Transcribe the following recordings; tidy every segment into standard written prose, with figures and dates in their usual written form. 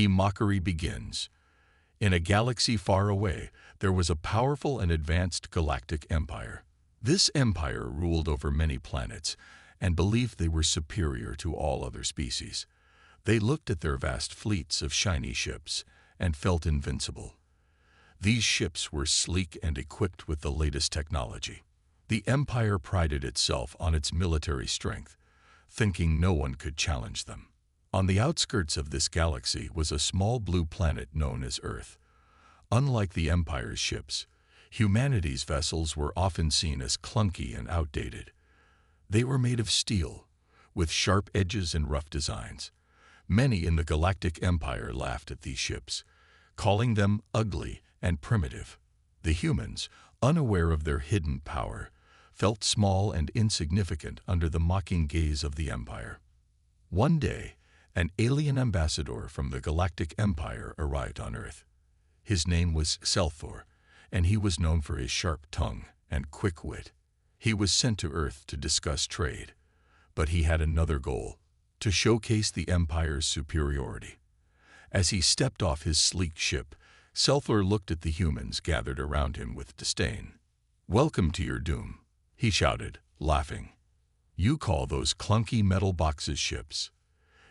Mockery begins. In a galaxy far away, there was a powerful and advanced galactic empire. This empire ruled over many planets and believed they were superior to all other species. They looked at their vast fleets of shiny ships and felt invincible. These ships were sleek and equipped with the latest technology. The empire prided itself on its military strength, thinking no one could challenge them. On the outskirts of this galaxy was a small blue planet known as Earth. Unlike the Empire's ships, humanity's vessels were often seen as clunky and outdated. They were made of steel, with sharp edges and rough designs. Many in the Galactic Empire laughed at these ships, calling them ugly and primitive. The humans, unaware of their hidden power, felt small and insignificant under the mocking gaze of the Empire. One day, an alien ambassador from the Galactic Empire arrived on Earth. His name was Selthor, and he was known for his sharp tongue and quick wit. He was sent to Earth to discuss trade, but he had another goal: to showcase the Empire's superiority. As he stepped off his sleek ship, Selthor looked at the humans gathered around him with disdain. "Welcome to your doom," he shouted, laughing. "You call those clunky metal boxes ships.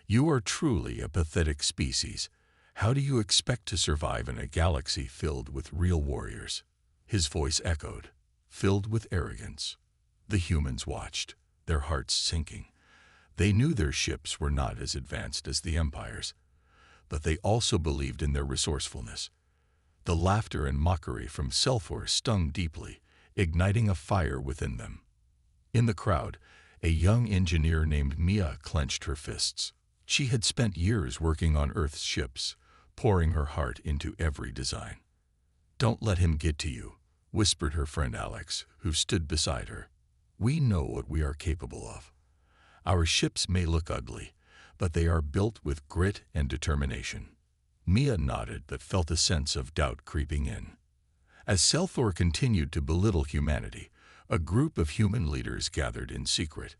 You are truly a pathetic species. How do you expect to survive in a galaxy filled with real warriors?" His voice echoed, filled with arrogance. The humans watched, their hearts sinking. They knew their ships were not as advanced as the Empire's, but they also believed in their resourcefulness. The laughter and mockery from Selthor stung deeply, igniting a fire within them. In the crowd, a young engineer named Mia clenched her fists. She had spent years working on Earth's ships, pouring her heart into every design. "Don't let him get to you," whispered her friend Alex, who stood beside her. "We know what we are capable of. Our ships may look ugly, but they are built with grit and determination." Mia nodded but felt a sense of doubt creeping in. As Selthor continued to belittle humanity, a group of human leaders gathered in secret.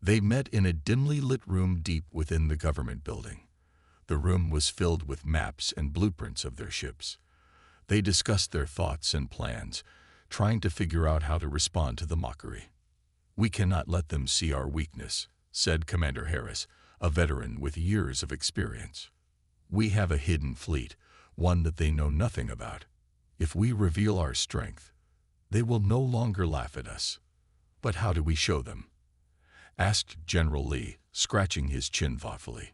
They met in a dimly lit room deep within the government building. The room was filled with maps and blueprints of their ships. They discussed their thoughts and plans, trying to figure out how to respond to the mockery. "We cannot let them see our weakness," said Commander Harris, a veteran with years of experience. "We have a hidden fleet, one that they know nothing about. If we reveal our strength, they will no longer laugh at us." "But how do we show them?" asked General Lee, scratching his chin thoughtfully.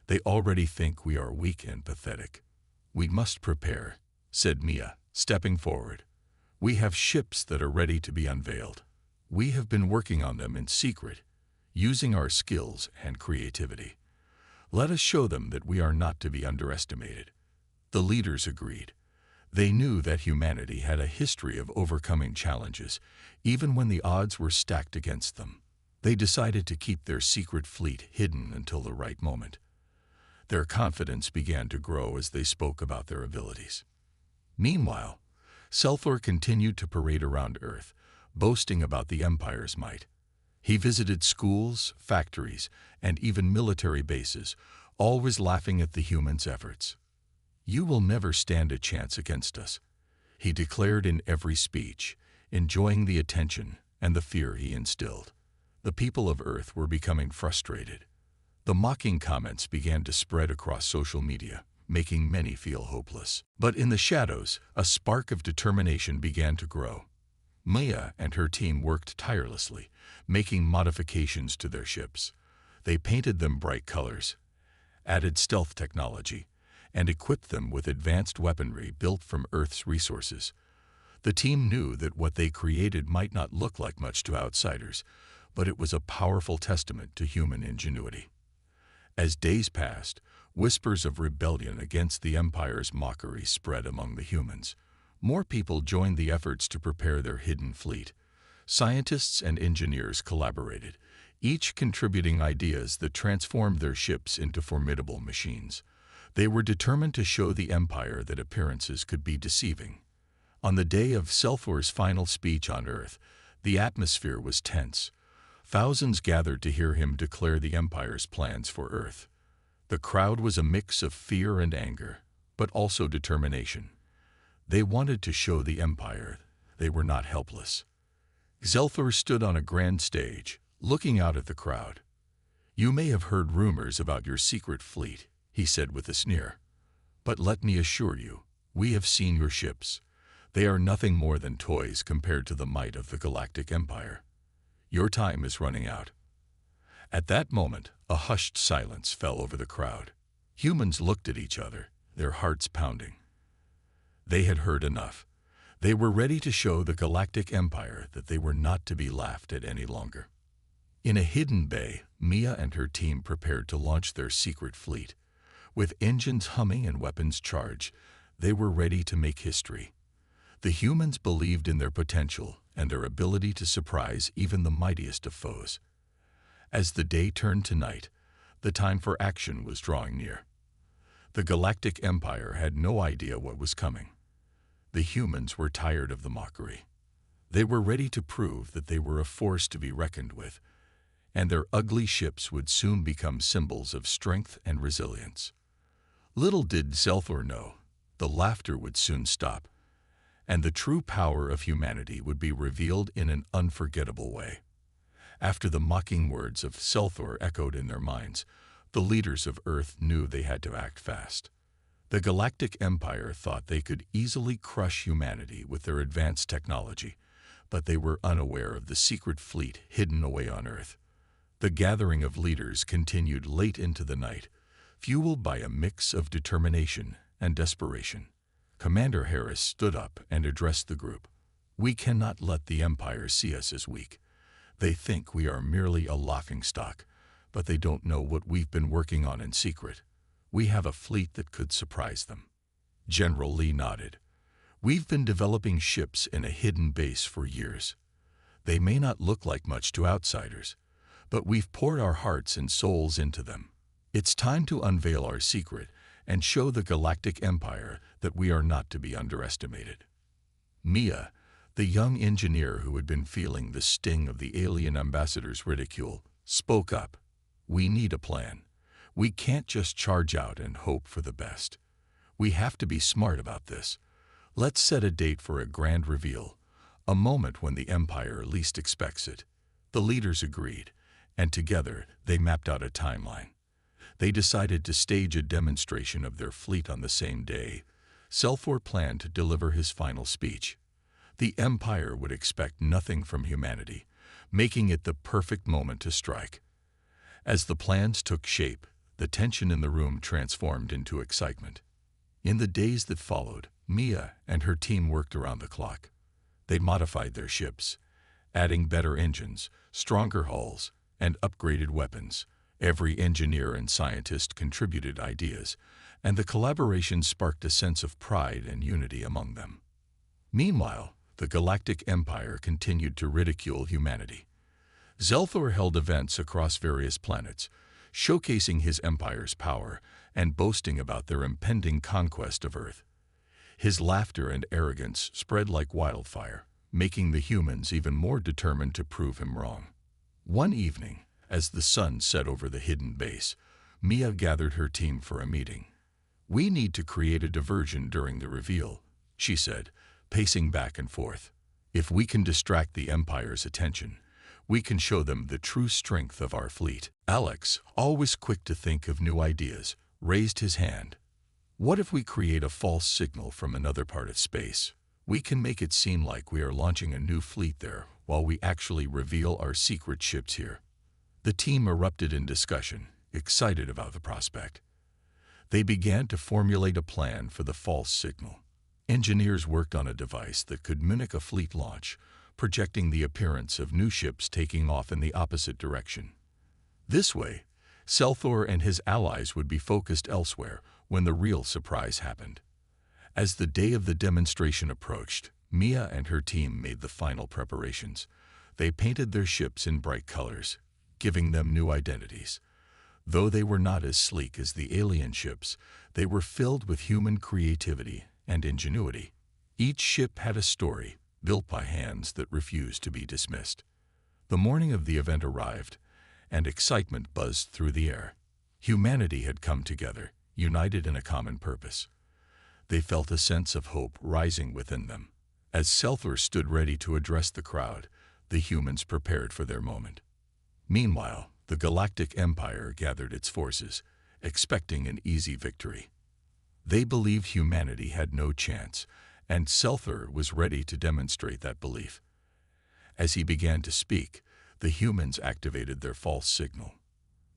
"They already think we are weak and pathetic." "We must prepare," said Mia, stepping forward. "We have ships that are ready to be unveiled. We have been working on them in secret, using our skills and creativity. Let us show them that we are not to be underestimated." The leaders agreed. They knew that humanity had a history of overcoming challenges, even when the odds were stacked against them. They decided to keep their secret fleet hidden until the right moment. Their confidence began to grow as they spoke about their abilities. Meanwhile, Selthor continued to parade around Earth, boasting about the Empire's might. He visited schools, factories, and even military bases, always laughing at the humans' efforts. "You will never stand a chance against us," he declared in every speech, enjoying the attention and the fear he instilled. The people of Earth were becoming frustrated. The mocking comments began to spread across social media, making many feel hopeless. But in the shadows, a spark of determination began to grow. Mia and her team worked tirelessly, making modifications to their ships. They painted them bright colors, added stealth technology, and equipped them with advanced weaponry built from Earth's resources. The team knew that what they created might not look like much to outsiders, but it was a powerful testament to human ingenuity. As days passed, whispers of rebellion against the Empire's mockery spread among the humans. More people joined the efforts to prepare their hidden fleet. Scientists and engineers collaborated, each contributing ideas that transformed their ships into formidable machines. They were determined to show the Empire that appearances could be deceiving. On the day of Selthor's final speech on Earth, the atmosphere was tense. Thousands gathered to hear him declare the Empire's plans for Earth. The crowd was a mix of fear and anger, but also determination. They wanted to show the Empire they were not helpless. Zelthor stood on a grand stage, looking out at the crowd. "You may have heard rumors about your secret fleet," he said with a sneer. "But let me assure you, we have seen your ships. They are nothing more than toys compared to the might of the Galactic Empire. Your time is running out." At that moment, a hushed silence fell over the crowd. Humans looked at each other, their hearts pounding. They had heard enough. They were ready to show the Galactic Empire that they were not to be laughed at any longer. In a hidden bay, Mia and her team prepared to launch their secret fleet. With engines humming and weapons charged, they were ready to make history. The humans believed in their potential and their ability to surprise even the mightiest of foes. As the day turned to night, the time for action was drawing near. The Galactic Empire had no idea what was coming. The humans were tired of the mockery. They were ready to prove that they were a force to be reckoned with, and their ugly ships would soon become symbols of strength and resilience. Little did Zelthor know, the laughter would soon stop, and the true power of humanity would be revealed in an unforgettable way. After the mocking words of Zelthor echoed in their minds, the leaders of Earth knew they had to act fast. The Galactic Empire thought they could easily crush humanity with their advanced technology, but they were unaware of the secret fleet hidden away on Earth. The gathering of leaders continued late into the night, fueled by a mix of determination and desperation. Commander Harris stood up and addressed the group. "We cannot let the Empire see us as weak. They think we are merely a laughingstock, but they don't know what we've been working on in secret. We have a fleet that could surprise them." General Lee nodded. "We've been developing ships in a hidden base for years. They may not look like much to outsiders, but we've poured our hearts and souls into them. It's time to unveil our secret and show the Galactic Empire that we are not to be underestimated." Mia, the young engineer who had been feeling the sting of the alien ambassador's ridicule, spoke up. "We need a plan. We can't just charge out and hope for the best. We have to be smart about this. Let's set a date for a grand reveal, a moment when the Empire least expects it." The leaders agreed, and together they mapped out a timeline. They decided to stage a demonstration of their fleet on the same day. Zelthor planned to deliver his final speech. The Empire would expect nothing from humanity, making it the perfect moment to strike. As the plans took shape, the tension in the room transformed into excitement. In the days that followed, Mia and her team worked around the clock. They modified their ships, adding better engines, stronger hulls, and upgraded weapons. Every engineer and scientist contributed ideas, and the collaboration sparked a sense of pride and unity among them. Meanwhile, the Galactic Empire continued to ridicule humanity. Zelthor held events across various planets, showcasing his empire's power and boasting about their impending conquest of Earth. His laughter and arrogance spread like wildfire, making the humans even more determined to prove him wrong. One evening, as the sun set over the hidden base, Mia gathered her team for a meeting. "We need to create a diversion during the reveal," she said, pacing back and forth. "If we can distract the Empire's attention, we can show them the true strength of our fleet." Alex, always quick to think of new ideas, raised his hand. "What if we create a false signal from another part of space? We can make it seem like we are launching a new fleet there while we actually reveal our secret ships here." The team erupted in discussion, excited about the prospect. They began to formulate a plan for the false signal. Engineers worked on a device that could mimic a fleet launch, projecting the appearance of new ships taking off in the opposite direction. This way, Zelthor and his allies would be focused elsewhere when the real surprise happened. As the day of the demonstration approached, Mia and her team made the final preparations. They painted their ships in bright colors, giving them new identities. Though they were not as sleek as the alien ships, they were filled with human creativity and ingenuity. Each ship had a story, built by hands that refused to be dismissed. The morning of the event arrived, and excitement buzzed through the air. Humanity had come together, united in a common purpose. They felt a sense of hope rising within them. As Selthor stood ready to address the crowd, the humans prepared for their moment. Meanwhile, the Galactic Empire gathered its forces, expecting an easy victory. They believed humanity had no chance, and Selthor was ready to demonstrate that belief. As he began to speak, the humans activated their false signal.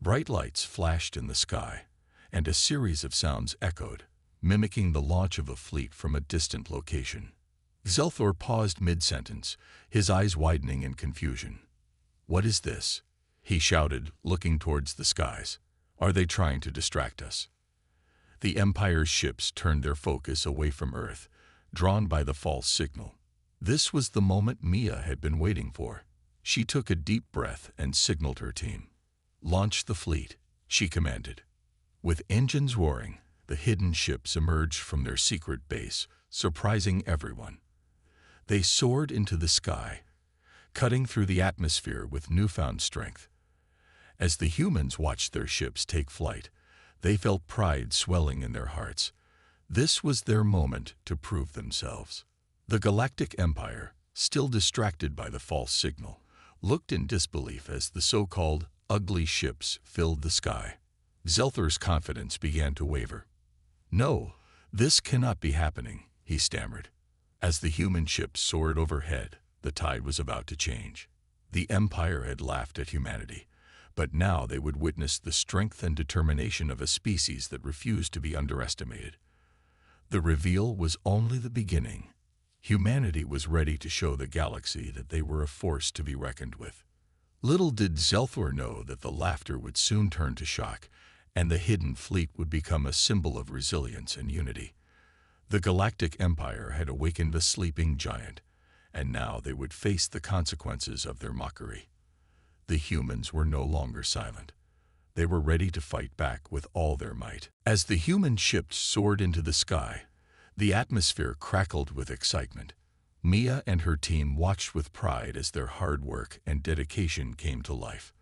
Bright lights flashed in the sky, and a series of sounds echoed, mimicking the launch of a fleet from a distant location. Selthor paused mid-sentence, his eyes widening in confusion. "What is this?" he shouted, looking towards the skies. "Are they trying to distract us?" The Empire's ships turned their focus away from Earth, drawn by the false signal. This was the moment Mia had been waiting for. She took a deep breath and signaled her team. "Launch the fleet," she commanded. With engines roaring, the hidden ships emerged from their secret base, surprising everyone. They soared into the sky, cutting through the atmosphere with newfound strength. As the humans watched their ships take flight, they felt pride swelling in their hearts. This was their moment to prove themselves. The Galactic Empire, still distracted by the false signal, looked in disbelief as the so-called ugly ships filled the sky. Selthor's confidence began to waver. "No, this cannot be happening," he stammered. As the human ships soared overhead, the tide was about to change. The Empire had laughed at humanity, but now they would witness the strength and determination of a species that refused to be underestimated. The reveal was only the beginning. Humanity was ready to show the galaxy that they were a force to be reckoned with. Little did Selthor know that the laughter would soon turn to shock, and the hidden fleet would become a symbol of resilience and unity. The Galactic Empire had awakened a sleeping giant, and now they would face the consequences of their mockery. The humans were no longer silent. They were ready to fight back with all their might. As the human ships soared into the sky, the atmosphere crackled with excitement. Mia and her team watched with pride as their hard work and dedication came to life.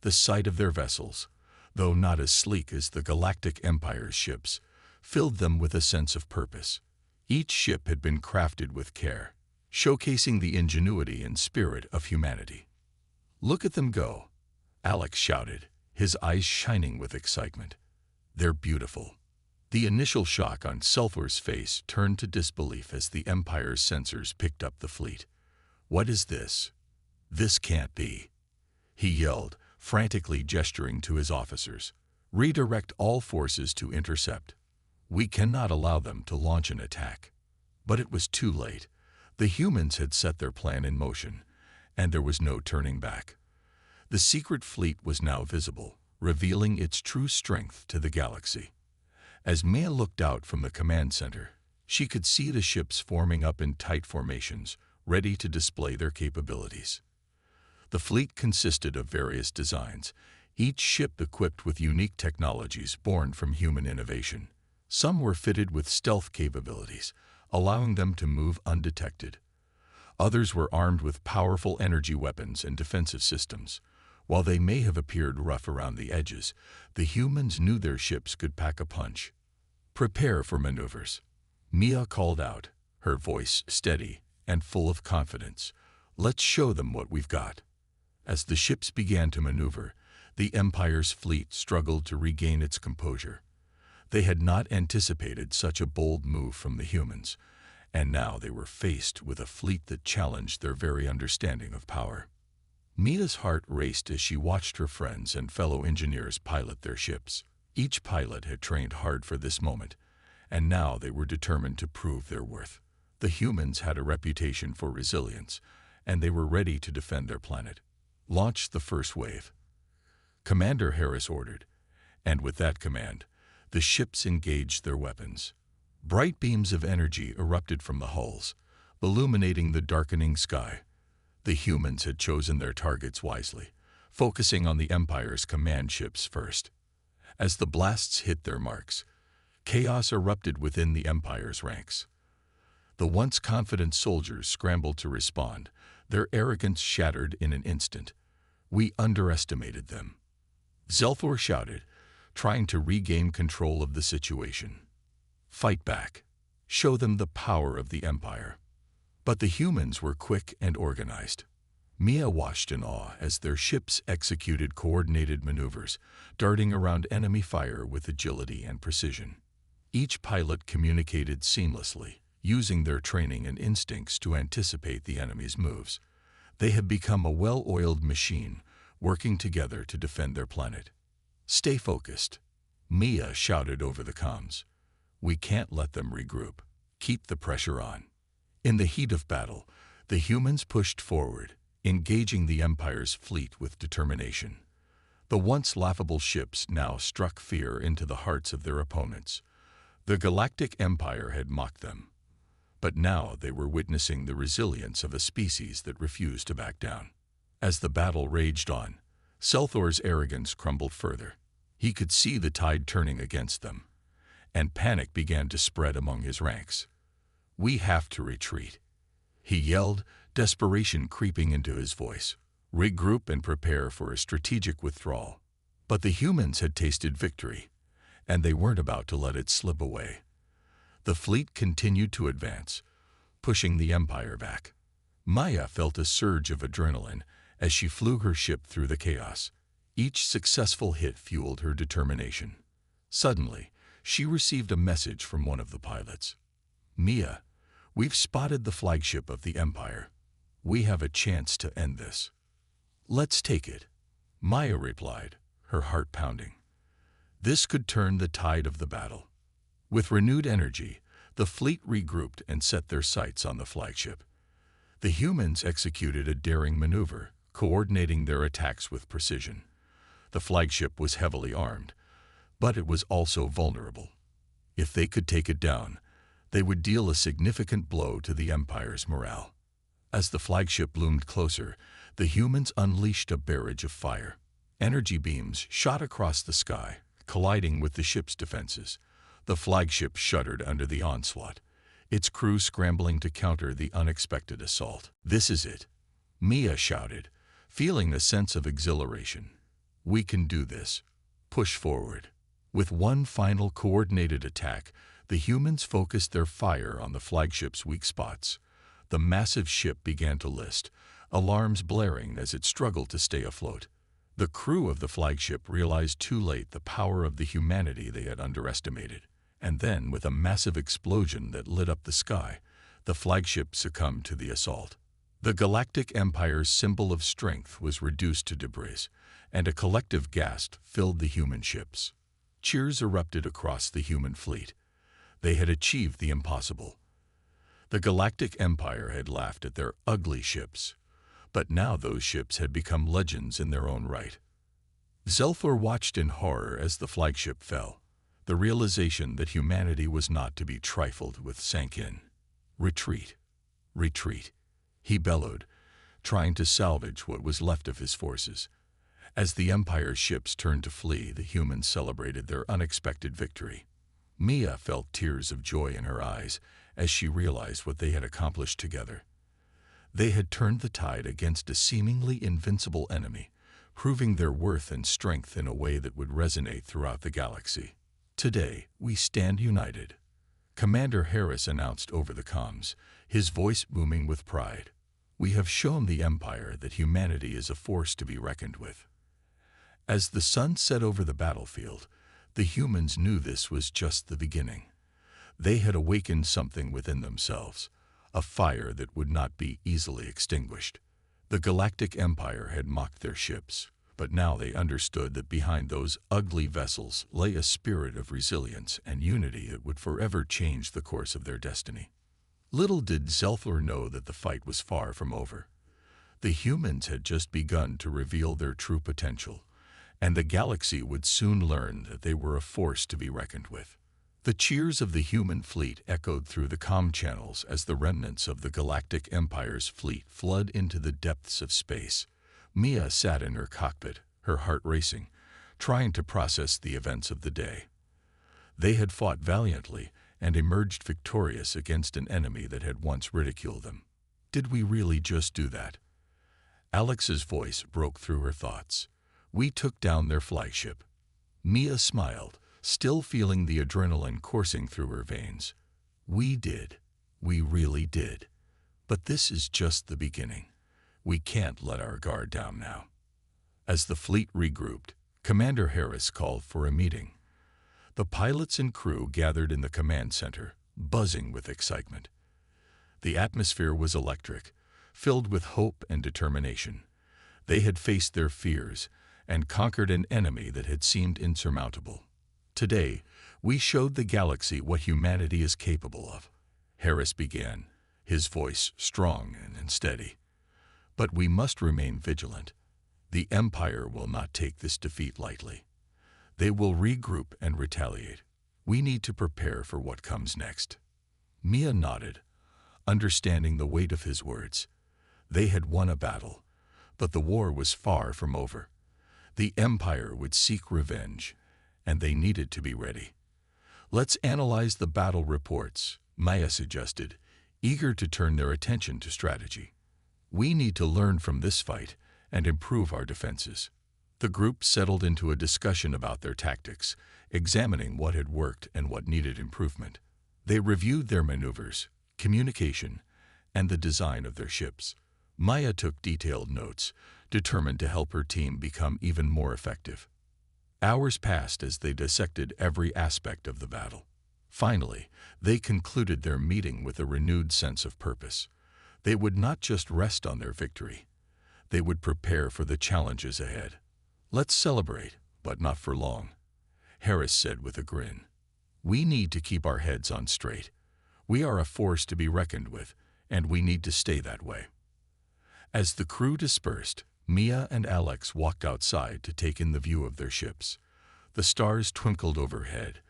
The sight of their vessels, though not as sleek as the Galactic Empire's ships, filled them with a sense of purpose. Each ship had been crafted with care, showcasing the ingenuity and spirit of humanity. "Look at them go," Alex shouted, his eyes shining with excitement. "They're beautiful." The initial shock on Selthor's face turned to disbelief as the Empire's sensors picked up the fleet. "What is this? This can't be," he yelled, frantically gesturing to his officers. "Redirect all forces to intercept. We cannot allow them to launch an attack." But it was too late. The humans had set their plan in motion, and there was no turning back. The secret fleet was now visible, revealing its true strength to the galaxy. As Mia looked out from the command center, she could see the ships forming up in tight formations, ready to display their capabilities. The fleet consisted of various designs, each ship equipped with unique technologies born from human innovation. Some were fitted with stealth capabilities, allowing them to move undetected. Others were armed with powerful energy weapons and defensive systems. While they may have appeared rough around the edges, the humans knew their ships could pack a punch. "Prepare for maneuvers," Mia called out, her voice steady and full of confidence. "Let's show them what we've got." As the ships began to maneuver, the Empire's fleet struggled to regain its composure. They had not anticipated such a bold move from the humans, and now they were faced with a fleet that challenged their very understanding of power. Mia's heart raced as she watched her friends and fellow engineers pilot their ships. Each pilot had trained hard for this moment, and now they were determined to prove their worth. The humans had a reputation for resilience, and they were ready to defend their planet. "Launch the first wave," Commander Harris ordered, and with that command, the ships engaged their weapons. Bright beams of energy erupted from the hulls, illuminating the darkening sky. The humans had chosen their targets wisely, focusing on the Empire's command ships first. As the blasts hit their marks, chaos erupted within the Empire's ranks. The once confident soldiers scrambled to respond, their arrogance shattered in an instant. "We underestimated them," Selthor shouted, trying to regain control of the situation. Fight back. Show them the power of the Empire. But the humans were quick and organized. Mia watched in awe as their ships executed coordinated maneuvers, darting around enemy fire with agility and precision. Each pilot communicated seamlessly, using their training and instincts to anticipate the enemy's moves. They had become a well-oiled machine, working together to defend their planet. "Stay focused," Mia shouted over the comms. "We can't let them regroup. Keep the pressure on." In the heat of battle, the humans pushed forward, engaging the Empire's fleet with determination. The once laughable ships now struck fear into the hearts of their opponents. The Galactic Empire had mocked them, but now they were witnessing the resilience of a species that refused to back down. As the battle raged on, Selthor's arrogance crumbled further. He could see the tide turning against them, and panic began to spread among his ranks. "We have to retreat," he yelled, desperation creeping into his voice. "Regroup and prepare for a strategic withdrawal." But the humans had tasted victory, and they weren't about to let it slip away. The fleet continued to advance, pushing the Empire back. Maya felt a surge of adrenaline as she flew her ship through the chaos. Each successful hit fueled her determination. Suddenly, she received a message from one of the pilots. "Mia, we've spotted the flagship of the Empire. We have a chance to end this." "Let's take it," Maya replied, her heart pounding. This could turn the tide of the battle. With renewed energy, the fleet regrouped and set their sights on the flagship. The humans executed a daring maneuver, coordinating their attacks with precision. The flagship was heavily armed, but it was also vulnerable. If they could take it down, they would deal a significant blow to the Empire's morale. As the flagship loomed closer, the humans unleashed a barrage of fire. Energy beams shot across the sky, colliding with the ship's defenses. The flagship shuddered under the onslaught, its crew scrambling to counter the unexpected assault. "This is it," Mia shouted, feeling a sense of exhilaration. "We can do this. Push forward." With one final coordinated attack, the humans focused their fire on the flagship's weak spots. The massive ship began to list, alarms blaring as it struggled to stay afloat. The crew of the flagship realized too late the power of the humanity they had underestimated. And then, with a massive explosion that lit up the sky, the flagship succumbed to the assault. The Galactic Empire's symbol of strength was reduced to debris, and a collective gasp filled the human ships. Cheers erupted across the human fleet. They had achieved the impossible. The Galactic Empire had laughed at their ugly ships, but now those ships had become legends in their own right. Zelthor watched in horror as the flagship fell. The realization that humanity was not to be trifled with sank in. "Retreat, retreat," he bellowed, trying to salvage what was left of his forces. As the Empire's ships turned to flee, the humans celebrated their unexpected victory. Mia felt tears of joy in her eyes as she realized what they had accomplished together. They had turned the tide against a seemingly invincible enemy, proving their worth and strength in a way that would resonate throughout the galaxy. "Today, we stand united," Commander Harris announced over the comms, his voice booming with pride. "We have shown the Empire that humanity is a force to be reckoned with." As the sun set over the battlefield, the humans knew this was just the beginning. They had awakened something within themselves, a fire that would not be easily extinguished. The Galactic Empire had mocked their ships, but now they understood that behind those ugly vessels lay a spirit of resilience and unity that would forever change the course of their destiny. Little did Zelthor know that the fight was far from over. The humans had just begun to reveal their true potential, and the galaxy would soon learn that they were a force to be reckoned with. The cheers of the human fleet echoed through the comm channels as the remnants of the Galactic Empire's fleet flooded into the depths of space. Mia sat in her cockpit, her heart racing, trying to process the events of the day. They had fought valiantly and emerged victorious against an enemy that had once ridiculed them. Did we really just do that? Alex's voice broke through her thoughts. We took down their flagship. Mia smiled, still feeling the adrenaline coursing through her veins. We did. We really did. But this is just the beginning. We can't let our guard down now. As the fleet regrouped, Commander Harris called for a meeting. The pilots and crew gathered in the command center, buzzing with excitement. The atmosphere was electric, filled with hope and determination. They had faced their fears and conquered an enemy that had seemed insurmountable. Today, we showed the galaxy what humanity is capable of. Harris began, his voice strong and steady. But we must remain vigilant. The Empire will not take this defeat lightly. They will regroup and retaliate. We need to prepare for what comes next. Mia nodded, understanding the weight of his words. They had won a battle, but the war was far from over. The Empire would seek revenge, and they needed to be ready. Let's analyze the battle reports, Maya suggested, eager to turn their attention to strategy. We need to learn from this fight and improve our defenses. The group settled into a discussion about their tactics, examining what had worked and what needed improvement. They reviewed their maneuvers, communication, and the design of their ships. Maya took detailed notes, determined to help her team become even more effective. Hours passed as they dissected every aspect of the battle. Finally, they concluded their meeting with a renewed sense of purpose. They would not just rest on their victory. They would prepare for the challenges ahead. Let's celebrate, but not for long, Harris said with a grin. We need to keep our heads on straight. We are a force to be reckoned with, and we need to stay that way. As the crew dispersed, Mia and Alex walked outside to take in the view of their ships. The stars twinkled overhead,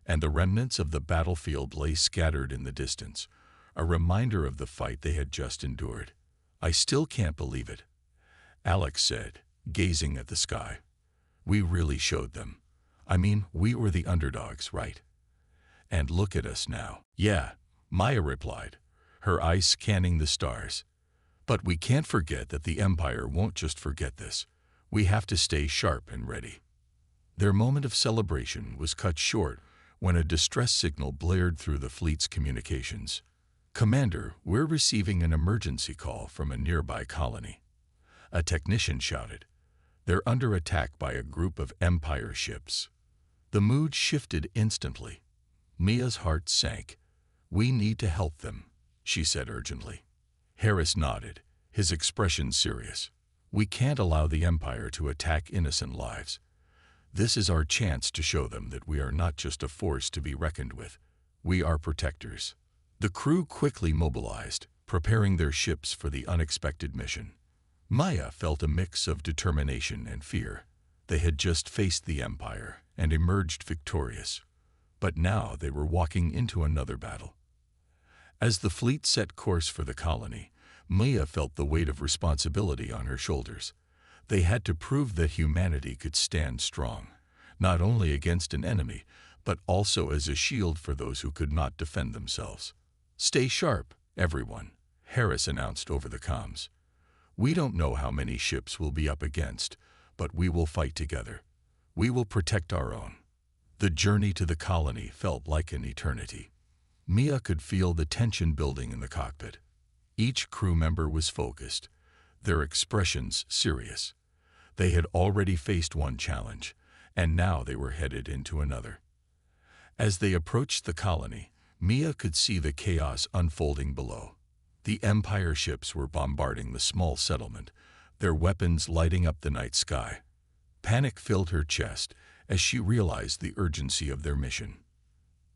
and the remnants of the battlefield lay scattered in the distance, a reminder of the fight they had just endured. I still can't believe it, Alex said, gazing at the sky. We really showed them. I mean, we were the underdogs, right? And look at us now. Yeah, Maya replied, her eyes scanning the stars. But we can't forget that the Empire won't just forget this. We have to stay sharp and ready. Their moment of celebration was cut short when a distress signal blared through the fleet's communications. Commander, we're receiving an emergency call from a nearby colony. A technician shouted. They're under attack by a group of Empire ships. The mood shifted instantly. Mia's heart sank. We need to help them, she said urgently. Harris nodded, his expression serious. We can't allow the Empire to attack innocent lives. This is our chance to show them that we are not just a force to be reckoned with. We are protectors. The crew quickly mobilized, preparing their ships for the unexpected mission. Maya felt a mix of determination and fear. They had just faced the Empire and emerged victorious. But now they were walking into another battle. As the fleet set course for the colony, Maya felt the weight of responsibility on her shoulders. They had to prove that humanity could stand strong, not only against an enemy, but also as a shield for those who could not defend themselves. Stay sharp, everyone, Harris announced over the comms. We don't know how many ships we'll be up against, but we will fight together. We will protect our own. The journey to the colony felt like an eternity. Mia could feel the tension building in the cockpit. Each crew member was focused, their expressions serious. They had already faced one challenge, and now they were headed into another. As they approached the colony, Mia could see the chaos unfolding below. The Empire ships were bombarding the small settlement, their weapons lighting up the night sky. Panic filled her chest as she realized the urgency of their mission.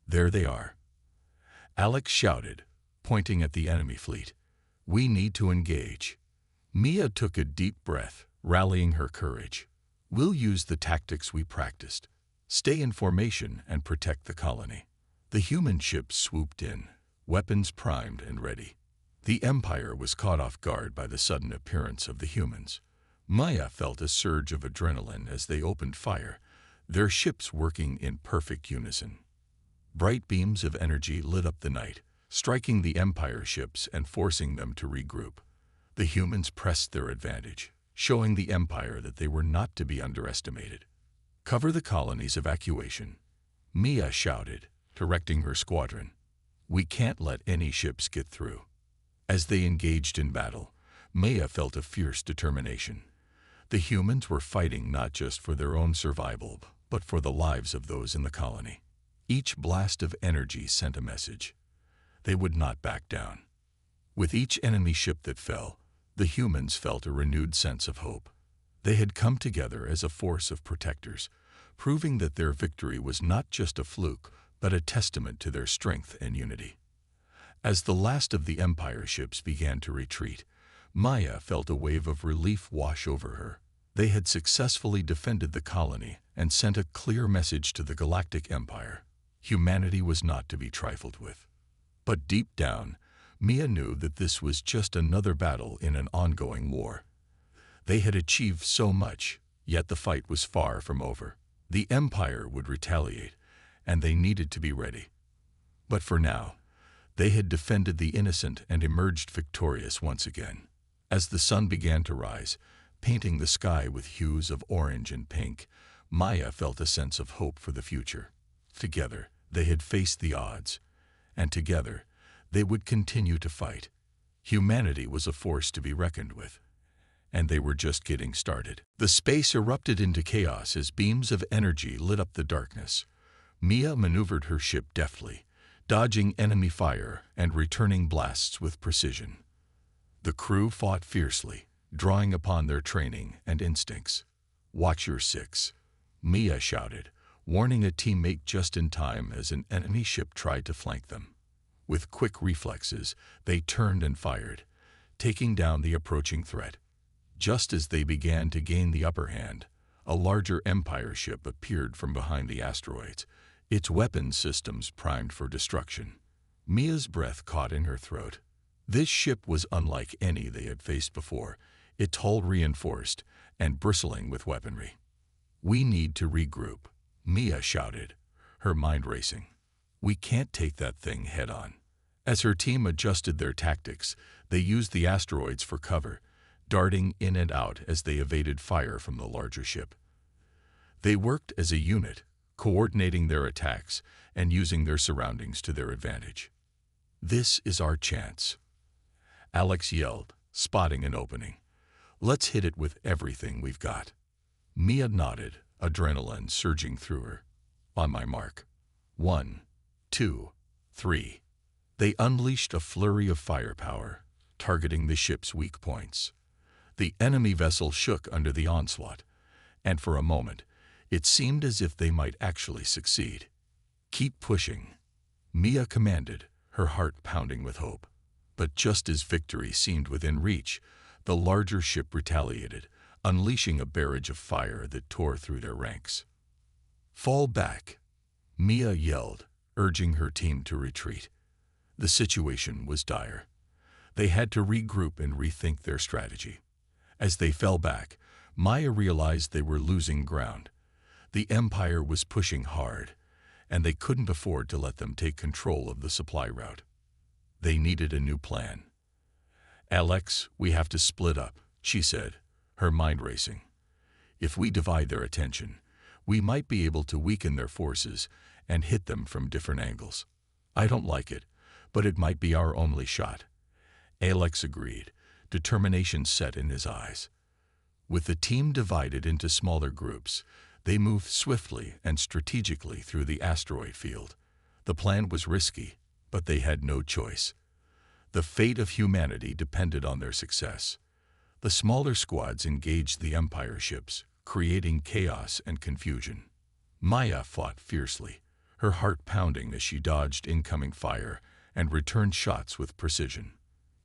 There they are, Alex shouted, pointing at the enemy fleet. We need to engage. Mia took a deep breath, rallying her courage. We'll use the tactics we practiced. Stay in formation and protect the colony. The human ships swooped in, weapons primed and ready. The Empire was caught off guard by the sudden appearance of the humans. Maya felt a surge of adrenaline as they opened fire, their ships working in perfect unison. Bright beams of energy lit up the night, striking the Empire ships and forcing them to regroup. The humans pressed their advantage, showing the Empire that they were not to be underestimated. "Cover the colony's evacuation," Mia shouted, directing her squadron. "We can't let any ships get through." As they engaged in battle, Mia felt a fierce determination. The humans were fighting not just for their own survival, but for the lives of those in the colony. Each blast of energy sent a message. They would not back down. With each enemy ship that fell, the humans felt a renewed sense of hope. They had come together as a force of protectors, proving that their victory was not just a fluke, but a testament to their strength and unity. As the last of the Empire ships began to retreat, Maya felt a wave of relief wash over her. They had successfully defended the colony and sent a clear message to the Galactic Empire. Humanity was not to be trifled with. But deep down, Mia knew that this was just another battle in an ongoing war. They had achieved so much, yet the fight was far from over. The Empire would retaliate, and they needed to be ready. But for now, they had defended the innocent and emerged victorious once again. As the sun began to rise, painting the sky with hues of orange and pink, Maya felt a sense of hope for the future. Together, they had faced the odds, and together, they would continue to fight. Humanity was a force to be reckoned with, and they were just getting started. The space erupted into chaos as beams of energy lit up the darkness. Mia maneuvered her ship deftly, dodging enemy fire and returning blasts with precision. The crew fought fiercely, drawing upon their training and instincts. "Watch your six," Mia shouted, warning a teammate just in time as an enemy ship tried to flank them. With quick reflexes, they turned and fired, taking down the approaching threat. Just as they began to gain the upper hand, a larger Empire ship appeared from behind the asteroids, its weapons systems primed for destruction. Mia's breath caught in her throat. This ship was unlike any they had faced before, its hull reinforced and bristling with weaponry. "We need to regroup," Mia shouted, her mind racing. "We can't take that thing head-on." As her team adjusted their tactics, they used the asteroids for cover, darting in and out as they evaded fire from the larger ship. They worked as a unit, coordinating their attacks and using their surroundings to their advantage. "This is our chance," Alex yelled, spotting an opening. "Let's hit it with everything we've got." Mia nodded, adrenaline surging through her. "On my mark. 1, 2, 3. They unleashed a flurry of firepower, targeting the ship's weak points. The enemy vessel shook under the onslaught, and for a moment, it seemed as if they might actually succeed. "Keep pushing," Mia commanded, her heart pounding with hope. But just as victory seemed within reach, the larger ship retaliated, unleashing a barrage of fire that tore through their ranks. "Fall back," Mia yelled, urging her team to retreat. The situation was dire. They had to regroup and rethink their strategy. As they fell back, Maya realized they were losing ground. The Empire was pushing hard, and they couldn't afford to let them take control of the supply route. They needed a new plan. "Alex, we have to split up," she said, her mind racing. "If we divide their attention, we might be able to weaken their forces and hit them from different angles. I don't like it, but it might be our only shot." Alex agreed, determination set in his eyes. With the team divided into smaller groups, they moved swiftly and strategically through the asteroid field. The plan was risky, but they had no choice. The fate of humanity depended on their success. The smaller squads engaged the Empire ships, creating chaos and confusion. Maya fought fiercely, her heart pounding as she dodged incoming fire and returned shots with precision.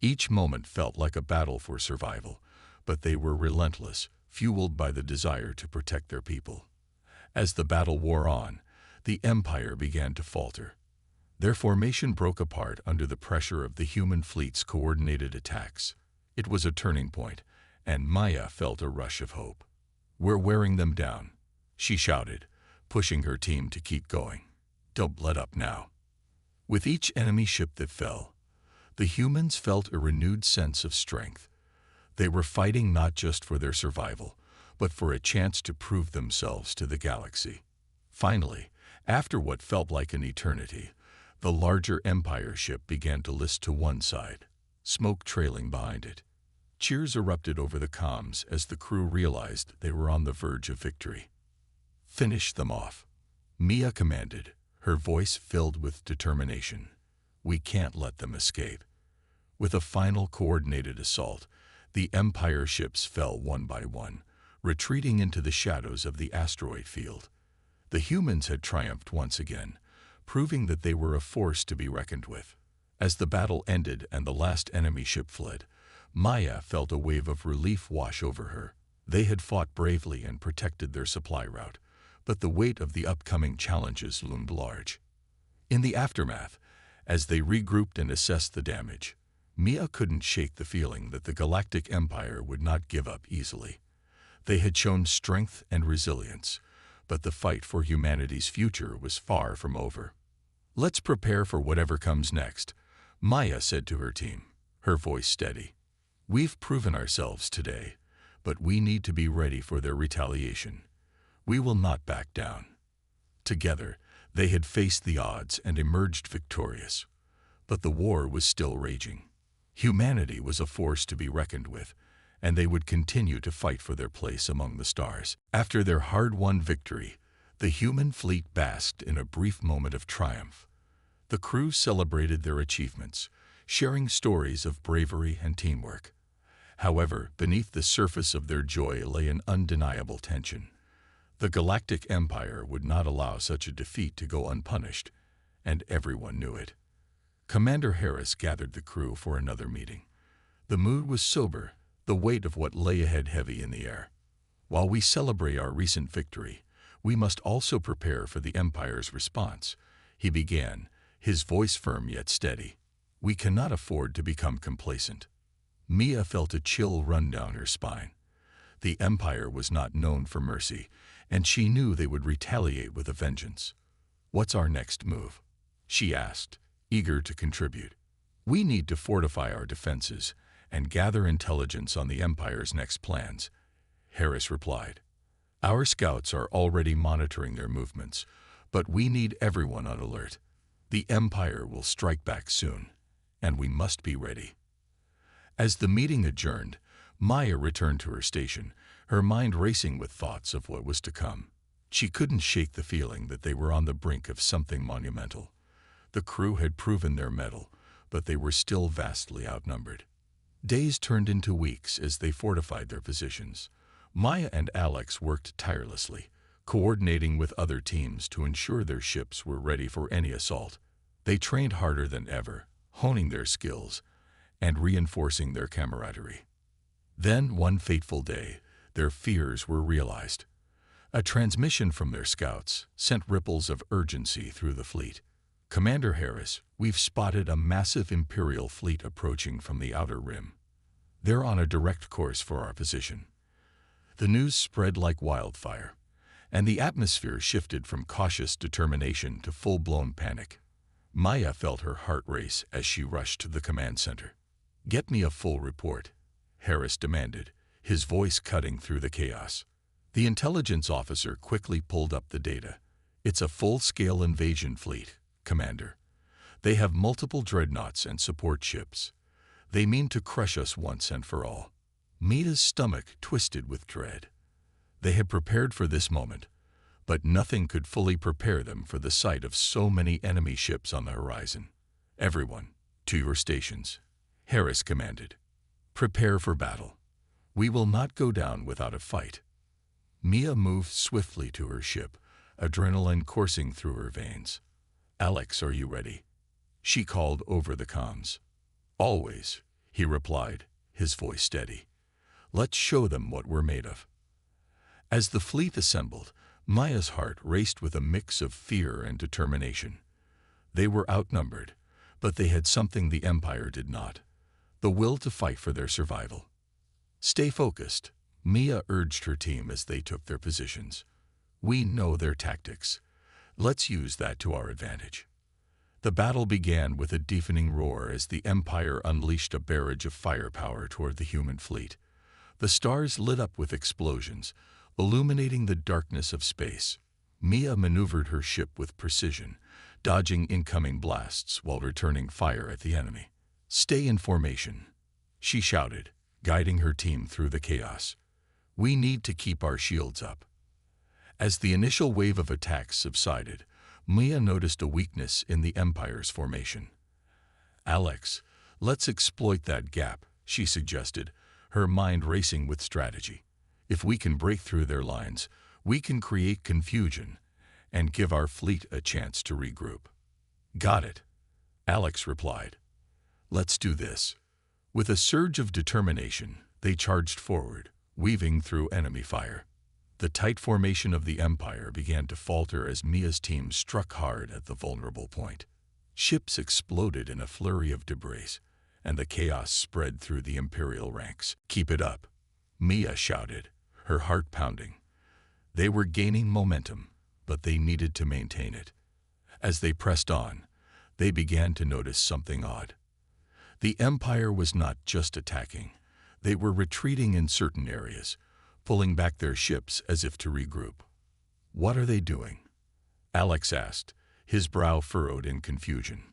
Each moment felt like a battle for survival, but they were relentless, fueled by the desire to protect their people. As the battle wore on, the Empire began to falter. Their formation broke apart under the pressure of the human fleet's coordinated attacks. It was a turning point, and Maya felt a rush of hope. "We're wearing them down," she shouted, pushing her team to keep going. "Don't let up now." With each enemy ship that fell, the humans felt a renewed sense of strength. They were fighting not just for their survival, but for a chance to prove themselves to the galaxy. Finally, after what felt like an eternity, the larger Empire ship began to list to one side, smoke trailing behind it. Cheers erupted over the comms as the crew realized they were on the verge of victory. "Finish them off," Mia commanded, her voice filled with determination. "We can't let them escape." With a final coordinated assault, the Empire ships fell one by one, retreating into the shadows of the asteroid field. The humans had triumphed once again, proving that they were a force to be reckoned with. As the battle ended and the last enemy ship fled, Maya felt a wave of relief wash over her. They had fought bravely and protected their supply route, but the weight of the upcoming challenges loomed large. In the aftermath, as they regrouped and assessed the damage, Mia couldn't shake the feeling that the Galactic Empire would not give up easily. They had shown strength and resilience, but the fight for humanity's future was far from over. "Let's prepare for whatever comes next," Maya said to her team, her voice steady. "We've proven ourselves today, but we need to be ready for their retaliation. We will not back down." Together, they had faced the odds and emerged victorious. But the war was still raging. Humanity was a force to be reckoned with, and they would continue to fight for their place among the stars. After their hard-won victory, the human fleet basked in a brief moment of triumph. The crew celebrated their achievements, sharing stories of bravery and teamwork. However, beneath the surface of their joy lay an undeniable tension. The Galactic Empire would not allow such a defeat to go unpunished, and everyone knew it. Commander Harris gathered the crew for another meeting. The mood was sober, the weight of what lay ahead heavy in the air. "While we celebrate our recent victory, we must also prepare for the Empire's response," he began, his voice firm yet steady. "We cannot afford to become complacent." Mia felt a chill run down her spine. The Empire was not known for mercy, and she knew they would retaliate with a vengeance. "What's our next move?" she asked, eager to contribute. "We need to fortify our defenses and gather intelligence on the Empire's next plans," Harris replied. "Our scouts are already monitoring their movements, but we need everyone on alert. The Empire will strike back soon, and we must be ready." As the meeting adjourned, Maya returned to her station, her mind racing with thoughts of what was to come. She couldn't shake the feeling that they were on the brink of something monumental. The crew had proven their mettle, but they were still vastly outnumbered. Days turned into weeks as they fortified their positions. Maya and Alex worked tirelessly, coordinating with other teams to ensure their ships were ready for any assault. They trained harder than ever, honing their skills and reinforcing their camaraderie. Then, one fateful day, their fears were realized. A transmission from their scouts sent ripples of urgency through the fleet. "Commander Harris, we've spotted a massive Imperial fleet approaching from the outer rim. They're on a direct course for our position." The news spread like wildfire, and the atmosphere shifted from cautious determination to full-blown panic. Maya felt her heart race as she rushed to the command center. "Get me a full report," Harris demanded, his voice cutting through the chaos. The intelligence officer quickly pulled up the data. "It's a full-scale invasion fleet, Commander. They have multiple dreadnoughts and support ships. They mean to crush us once and for all." Mia's stomach twisted with dread. They had prepared for this moment, but nothing could fully prepare them for the sight of so many enemy ships on the horizon. "Everyone, to your stations," Harris commanded. "Prepare for battle. We will not go down without a fight." Mia moved swiftly to her ship, adrenaline coursing through her veins. "Alex, are you ready?" she called over the comms. "Always," he replied, his voice steady. "Let's show them what we're made of." As the fleet assembled, Maya's heart raced with a mix of fear and determination. They were outnumbered, but they had something the Empire did not: the will to fight for their survival. "Stay focused," Mia urged her team as they took their positions. "We know their tactics. Let's use that to our advantage." The battle began with a deafening roar as the Empire unleashed a barrage of firepower toward the human fleet. The stars lit up with explosions, illuminating the darkness of space. Mia maneuvered her ship with precision, dodging incoming blasts while returning fire at the enemy. "Stay in formation," she shouted, guiding her team through the chaos. "We need to keep our shields up." As the initial wave of attacks subsided, Mia noticed a weakness in the Empire's formation. "Alex, let's exploit that gap," she suggested, her mind racing with strategy. "If we can break through their lines, we can create confusion and give our fleet a chance to regroup." "Got it," Alex replied. "Let's do this." With a surge of determination, they charged forward, weaving through enemy fire. The tight formation of the Empire began to falter as Mia's team struck hard at the vulnerable point. Ships exploded in a flurry of debris, and the chaos spread through the Imperial ranks. "Keep it up," Mia shouted, her heart pounding. They were gaining momentum, but they needed to maintain it. As they pressed on, they began to notice something odd. The Empire was not just attacking. They were retreating in certain areas, pulling back their ships as if to regroup. "What are they doing?" Alex asked, his brow furrowed in confusion.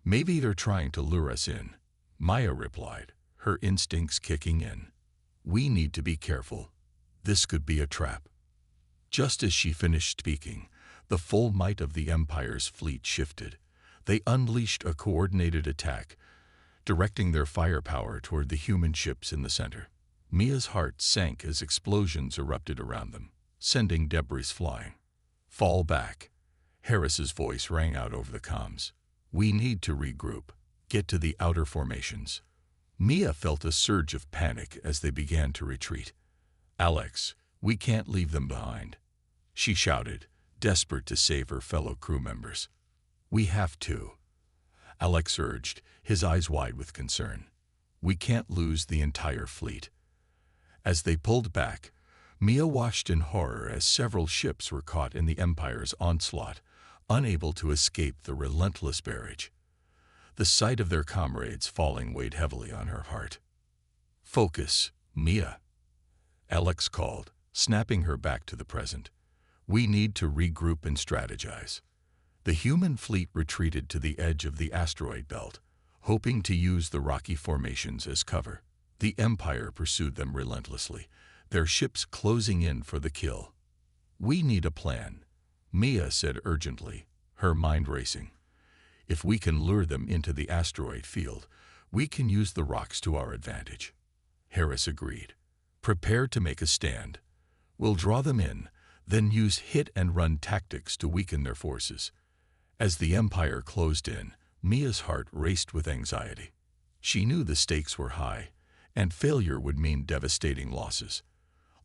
"Maybe they're trying to lure us in," Maya replied, her instincts kicking in. "We need to be careful. This could be a trap." Just as she finished speaking, the full might of the Empire's fleet shifted. They unleashed a coordinated attack, directing their firepower toward the human ships in the center. Mia's heart sank as explosions erupted around them, sending debris flying. "Fall back," Harris's voice rang out over the comms. "We need to regroup. Get to the outer formations." Mia felt a surge of panic as they began to retreat. "Alex, we can't leave them behind," she shouted, desperate to save her fellow crew members. "We have to," Alex urged, his eyes wide with concern. "We can't lose the entire fleet." As they pulled back, Mia watched in horror as several ships were caught in the Empire's onslaught, unable to escape the relentless barrage. The sight of their comrades falling weighed heavily on her heart. "Focus, Mia," Alex called, snapping her back to the present. "We need to regroup and strategize." The human fleet retreated to the edge of the asteroid belt, hoping to use the rocky formations as cover. The Empire pursued them relentlessly, their ships closing in for the kill. "We need a plan," Mia said urgently, her mind racing. "If we can lure them into the asteroid field, we can use the rocks to our advantage." Harris agreed. "Prepare to make a stand. We'll draw them in, then use hit-and-run tactics to weaken their forces." As the Empire closed in, Mia's heart raced with anxiety. She knew the stakes were high, and failure would mean devastating losses.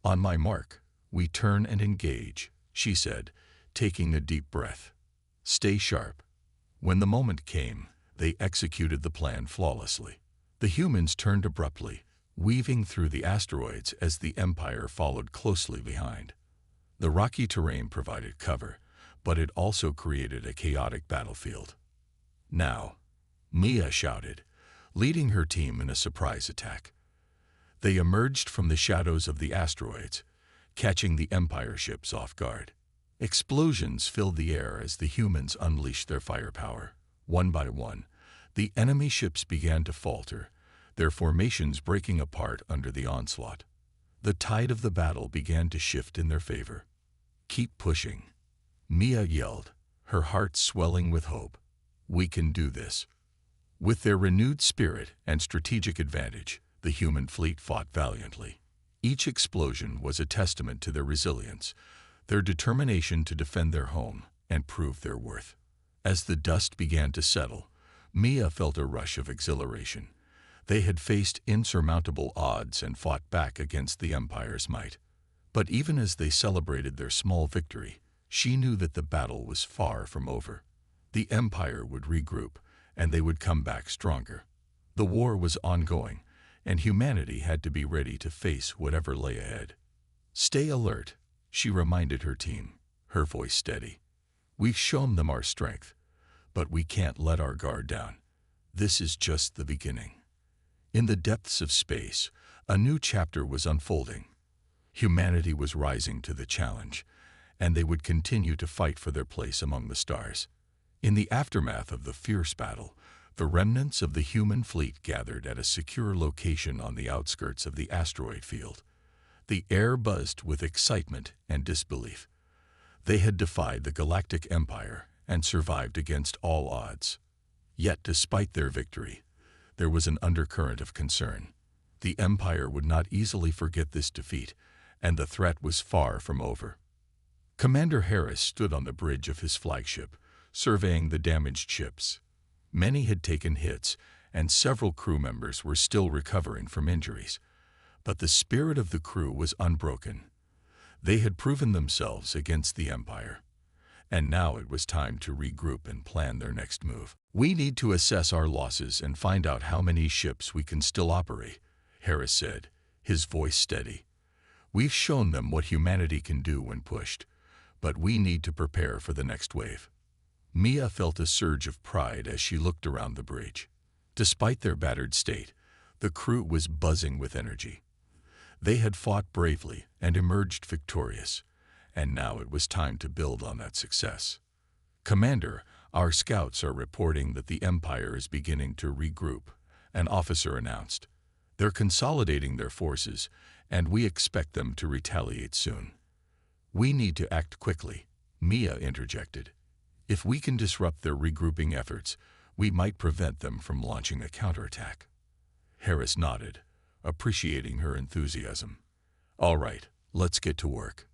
"On my mark, we turn and engage," she said, taking a deep breath. "Stay sharp." When the moment came, they executed the plan flawlessly. The humans turned abruptly, weaving through the asteroids as the Empire followed closely behind. The rocky terrain provided cover, but it also created a chaotic battlefield. "Now," Mia shouted, leading her team in a surprise attack. They emerged from the shadows of the asteroids, catching the Empire ships off guard. Explosions filled the air as the humans unleashed their firepower. One by one, the enemy ships began to falter, their formations breaking apart under the onslaught. The tide of the battle began to shift in their favor. "Keep pushing," Mia yelled, her heart swelling with hope. "We can do this." With their renewed spirit and strategic advantage, the human fleet fought valiantly. Each explosion was a testament to their resilience, their determination to defend their home and prove their worth. As the dust began to settle, Mia felt a rush of exhilaration. They had faced insurmountable odds and fought back against the Empire's might. But even as they celebrated their small victory, she knew that the battle was far from over. The Empire would regroup, and they would come back stronger. The war was ongoing, and humanity had to be ready to face whatever lay ahead. "Stay alert," she reminded her team, her voice steady. "We've shown them our strength, but we can't let our guard down. This is just the beginning." In the depths of space, A new chapter was unfolding. Humanity was rising to the challenge, and they would continue to fight for their place among the stars. In the aftermath of the fierce battle, the remnants of the human fleet gathered at a secure location on the outskirts of the asteroid field. The air buzzed with excitement and disbelief. They had defied the Galactic Empire and survived against all odds. Yet, despite their victory, there was an undercurrent of concern. The Empire would not easily forget this defeat, and the threat was far from over. Commander Harris stood on the bridge of his flagship, surveying the damaged ships. Many had taken hits, and several crew members were still recovering from injuries. But the spirit of the crew was unbroken. They had proven themselves against the Empire, and now it was time to regroup and plan their next move. "We need to assess our losses and find out how many ships we can still operate," Harris said, his voice steady. "We've shown them what humanity can do when pushed, but we need to prepare for the next wave." Mia felt a surge of pride as she looked around the bridge. Despite their battered state, the crew was buzzing with energy. They had fought bravely and emerged victorious, and now it was time to build on that success. "Commander, our scouts are reporting that the Empire is beginning to regroup," an officer announced. "They're consolidating their forces, and we expect them to retaliate soon." "We need to act quickly," Mia interjected. "If we can disrupt their regrouping efforts, we might prevent them from launching a counterattack." Harris nodded, appreciating her enthusiasm. "All right, let's get to work.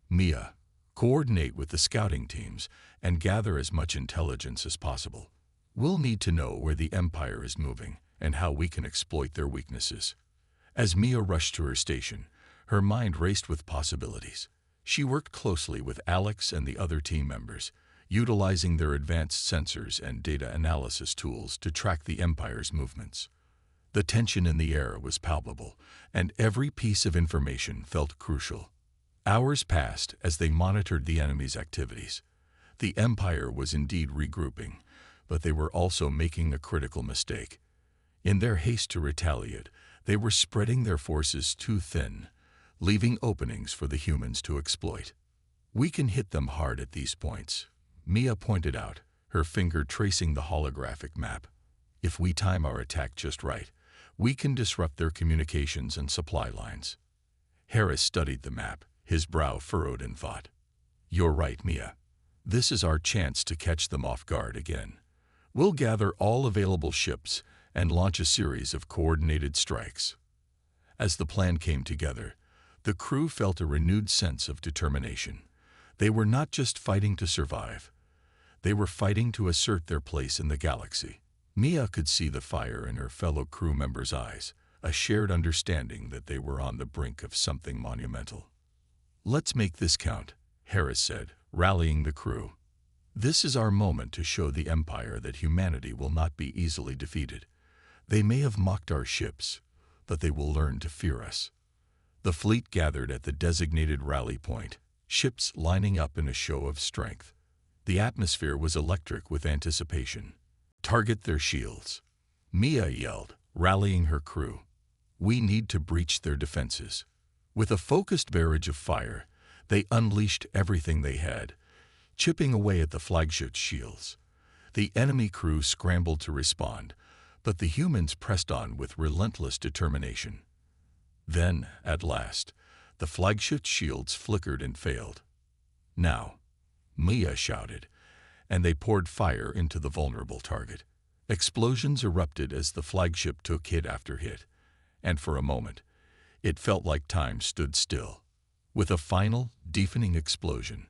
Mia, coordinate with the scouting teams and gather as much intelligence as possible. We'll need to know where the Empire is moving and how we can exploit their weaknesses." As Mia rushed to her station, her mind raced with possibilities. She worked closely with Alex and the other team members, utilizing their advanced sensors and data analysis tools to track the Empire's movements. The tension in the air was palpable, and every piece of information felt crucial. Hours passed as they monitored the enemy's activities. The Empire was indeed regrouping, but they were also making a critical mistake. In their haste to retaliate, they were spreading their forces too thin, leaving openings for the humans to exploit. "We can hit them hard at these points," Mia pointed out, her finger tracing the holographic map. "If we time our attack just right, we can disrupt their communications and supply lines." Harris studied the map, his brow furrowed in thought. "You're right, Mia. This is our chance to catch them off guard again. We'll gather all available ships and launch a series of coordinated strikes." As the plan came together, the crew felt a renewed sense of determination. They were not just fighting to survive. They were fighting to assert their place in the galaxy. Mia could see the fire in her fellow crew members' eyes, a shared understanding that they were on the brink of something monumental. "Let's make this count," Harris said, rallying the crew. "This is our moment to show the Empire that humanity will not be easily defeated. They may have mocked our ships, but they will learn to fear us." The fleet gathered at the designated rally point, ships lining up in a show of strength. The atmosphere was electric with anticipation. "Target their shields," Mia yelled, rallying her crew. "We need to breach their defenses." With a focused barrage of fire, they unleashed everything they had, chipping away at the flagship's shields. The enemy crew scrambled to respond, but the humans pressed on with relentless determination. Then, at last, the flagship's shields flickered and failed. "Now," Mia shouted, and they poured fire into the vulnerable target. Explosions erupted as the flagship took hit after hit, and for a moment, it felt like time stood still. With a final, deafening explosion,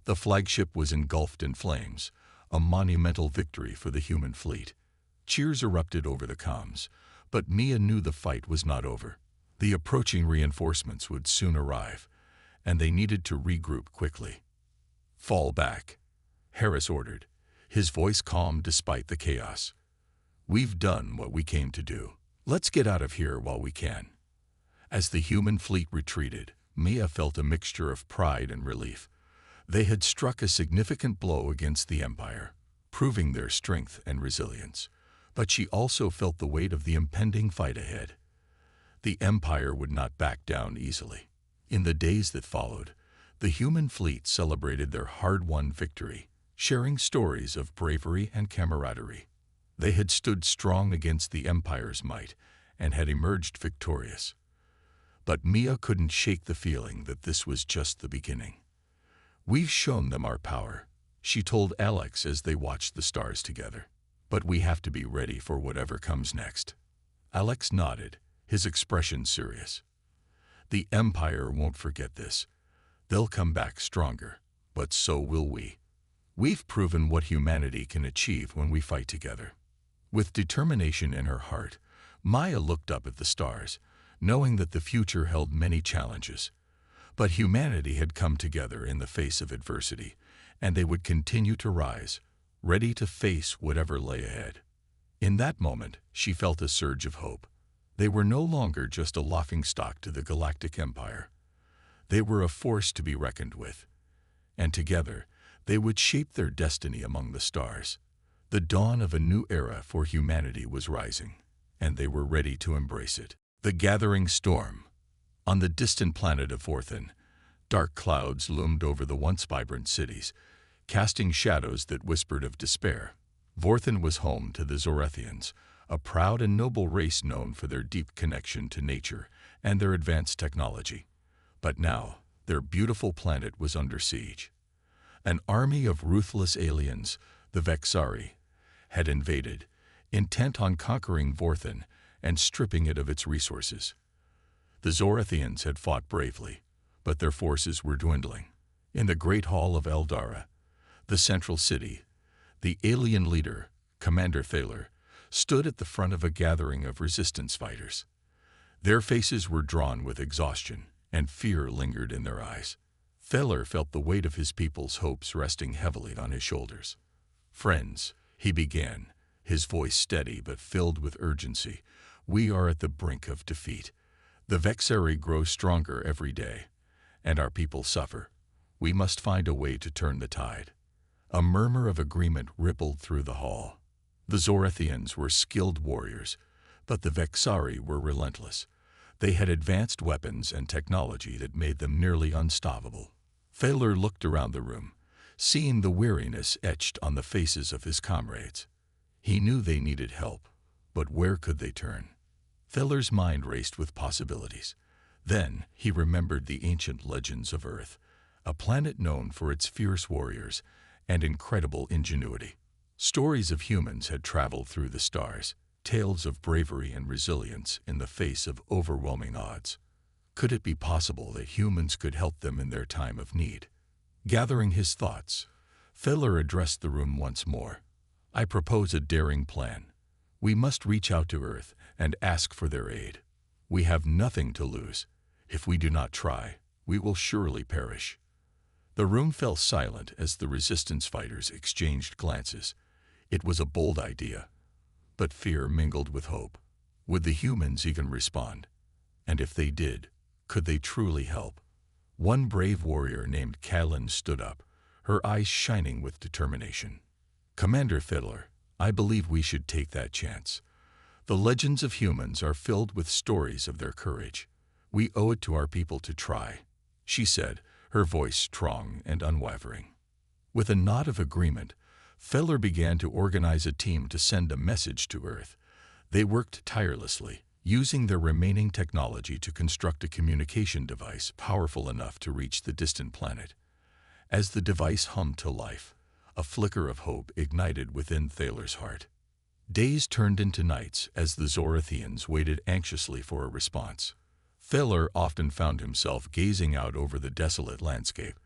the flagship was engulfed in flames, a monumental victory for the human fleet. Cheers erupted over the comms, but Mia knew the fight was not over. The approaching reinforcements would soon arrive, and they needed to regroup quickly. "Fall back," Harris ordered, his voice calm despite the chaos. "We've done what we came to do. Let's get out of here while we can." As the human fleet retreated, Mia felt a mixture of pride and relief. They had struck a significant blow against the Empire, proving their strength and resilience. But she also felt the weight of the impending fight ahead. The Empire would not back down easily. In the days that followed, the human fleet celebrated their hard-won victory, sharing stories of bravery and camaraderie. They had stood strong against the Empire's might and had emerged victorious. But Mia couldn't shake the feeling that this was just the beginning. "We've shown them our power," she told Alex as they watched the stars together. "But we have to be ready for whatever comes next." Alex nodded, his expression serious. "The Empire won't forget this. They'll come back stronger, but so will we. We've proven what humanity can achieve when we fight together." With determination in her heart, Maya looked up at the stars, knowing that the future held many challenges. But humanity had come together in the face of adversity, and they would continue to rise, ready to face whatever lay ahead. In that moment, she felt a surge of hope. They were no longer just a laughingstock to the Galactic Empire. They were a force to be reckoned with, and together they would shape their destiny among the stars. The dawn of a new era for humanity was rising, and they were ready to embrace it. The gathering storm. On the distant planet of Vorthen, dark clouds loomed over the once vibrant cities, casting shadows that whispered of despair. Vorthen was home to the Zorethians, a proud and noble race known for their deep connection to nature and their advanced technology. But now, their beautiful planet was under siege. An army of ruthless aliens, the Vexari, had invaded, intent on conquering Vorthen and stripping it of its resources. The Zorethians had fought bravely, but their forces were dwindling. In the Great Hall of Eldara, the central city, the alien leader, Commander Thaler, stood at the front of a gathering of resistance fighters. Their faces were drawn with exhaustion, and fear lingered in their eyes. Thaler felt the weight of his people's hopes resting heavily on his shoulders. "Friends," he began, his voice steady but filled with urgency, "we are at the brink of defeat. The Vexari grow stronger every day, and our people suffer. We must find a way to turn the tide." A murmur of agreement rippled through the hall. The Zorethians were skilled warriors, but the Vexari were relentless. They had advanced weapons and technology that made them nearly unstoppable. Thaler looked around the room, seeing the weariness etched on the faces of his comrades. He knew they needed help, but where could they turn? Thaler's mind raced with possibilities. Then he remembered the ancient legends of Earth, a planet known for its fierce warriors and incredible ingenuity. Stories of humans had traveled through the stars, tales of bravery and resilience in the face of overwhelming odds. Could it be possible that humans could help them in their time of need? Gathering his thoughts, Thaler addressed the room once more. "I propose a daring plan. We must reach out to Earth and ask for their aid. We have nothing to lose. If we do not try, we will surely perish." The room fell silent as the resistance fighters exchanged glances. It was a bold idea, but fear mingled with hope. Would the humans even respond? And if they did, could they truly help? One brave warrior named Callan stood up, her eyes shining with determination. "Commander Fiddler, I believe we should take that chance. The legends of humans are filled with stories of their courage. We owe it to our people to try," she said, her voice strong and unwavering. With a nod of agreement, Thaler began to organize a team to send a message to Earth. They worked tirelessly, using their remaining technology to construct a communication device powerful enough to reach the distant planet. As the device hummed to life, a flicker of hope ignited within Thaler's heart. Days turned into nights as the Zorethians waited anxiously for a response. Thaler often found himself gazing out over the desolate landscape,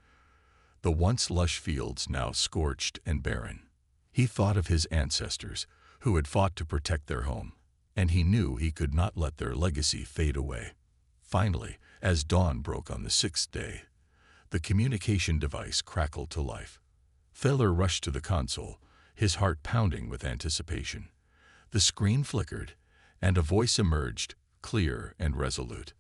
the once lush fields now scorched and barren. He thought of his ancestors, who had fought to protect their home, and he knew he could not let their legacy fade away. Finally, as dawn broke on the 6th day, the communication device crackled to life. Thaler rushed to the console, his heart pounding with anticipation. The screen flickered, and a voice emerged, clear and resolute.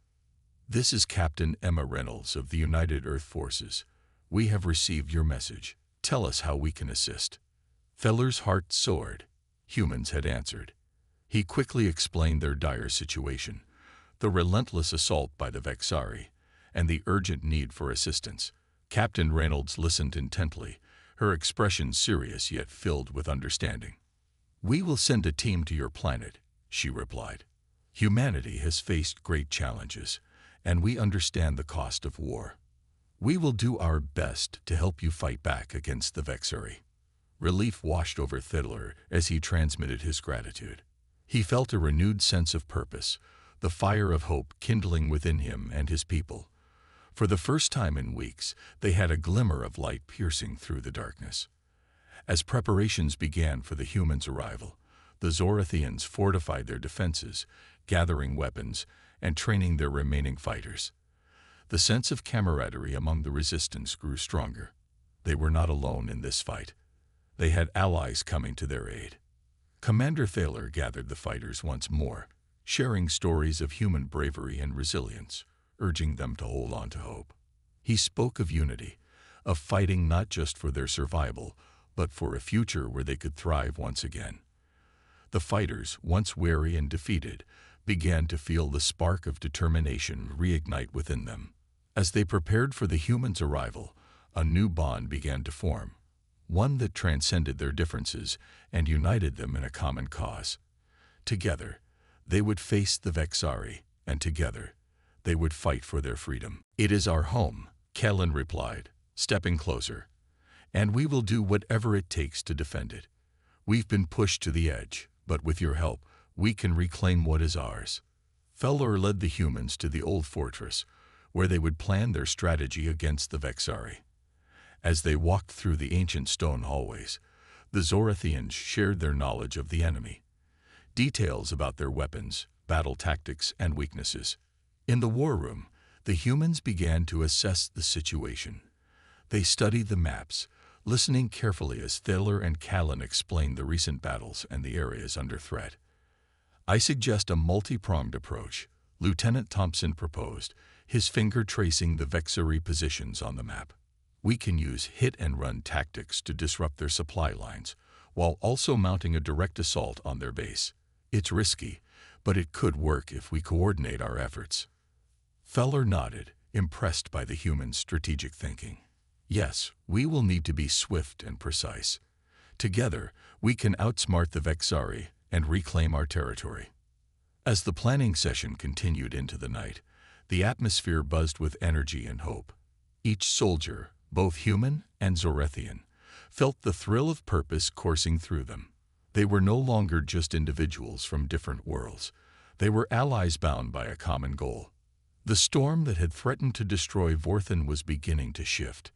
"This is Captain Emma Reynolds of the United Earth Forces. We have received your message. Tell us how we can assist." Thaler's heart soared. Humans had answered. He quickly explained their dire situation. the relentless assault by the Vexari, and the urgent need for assistance. Captain Reynolds listened intently, her expression serious yet filled with understanding. "We will send a team to your planet," she replied. "Humanity has faced great challenges, and we understand the cost of war. We will do our best to help you fight back against the Vexari." Relief washed over Fiddler as he transmitted his gratitude. He felt a renewed sense of purpose, the fire of hope kindling within him and his people. For the first time in weeks, they had a glimmer of light piercing through the darkness. As preparations began for the humans' arrival, the Zorathians fortified their defenses, gathering weapons and training their remaining fighters. The sense of camaraderie among the resistance grew stronger. They were not alone in this fight. They had allies coming to their aid. Commander Thaler gathered the fighters once more, sharing stories of human bravery and resilience, urging them to hold on to hope. He spoke of unity, of fighting not just for their survival, but for a future where they could thrive once again. The fighters, once weary and defeated, began to feel the spark of determination reignite within them. As they prepared for the humans' arrival, a new bond began to form, one that transcended their differences and united them in a common cause. Together, they would face the Vexari, and together, they would fight for their freedom. "It is our home," Kellen replied, stepping closer, "and we will do whatever it takes to defend it. We've been pushed to the edge, but with your help, we can reclaim what is ours." Feller led the humans to the old fortress, where they would plan their strategy against the Vexari. As they walked through the ancient stone hallways, the Zorathians shared their knowledge of the enemy, details about their weapons, battle tactics, and weaknesses. In the war room, the humans began to assess the situation. They studied the maps, listening carefully as Thaler and Callan explained the recent battles and the areas under threat. "I suggest a multi-pronged approach," Lieutenant Thompson proposed, his finger tracing the Vexari positions on the map. "We can use hit-and-run tactics to disrupt their supply lines, while also mounting a direct assault on their base. It's risky, but it could work if we coordinate our efforts." Feller nodded, impressed by the human's strategic thinking. "Yes, we will need to be swift and precise. Together, we can outsmart the Vexari and reclaim our territory." As the planning session continued into the night, the atmosphere buzzed with energy and hope. Each soldier, both human and Zorathian, felt the thrill of purpose coursing through them. They were no longer just individuals from different worlds. They were allies bound by a common goal. The storm that had threatened to destroy Vorthen was beginning to shift.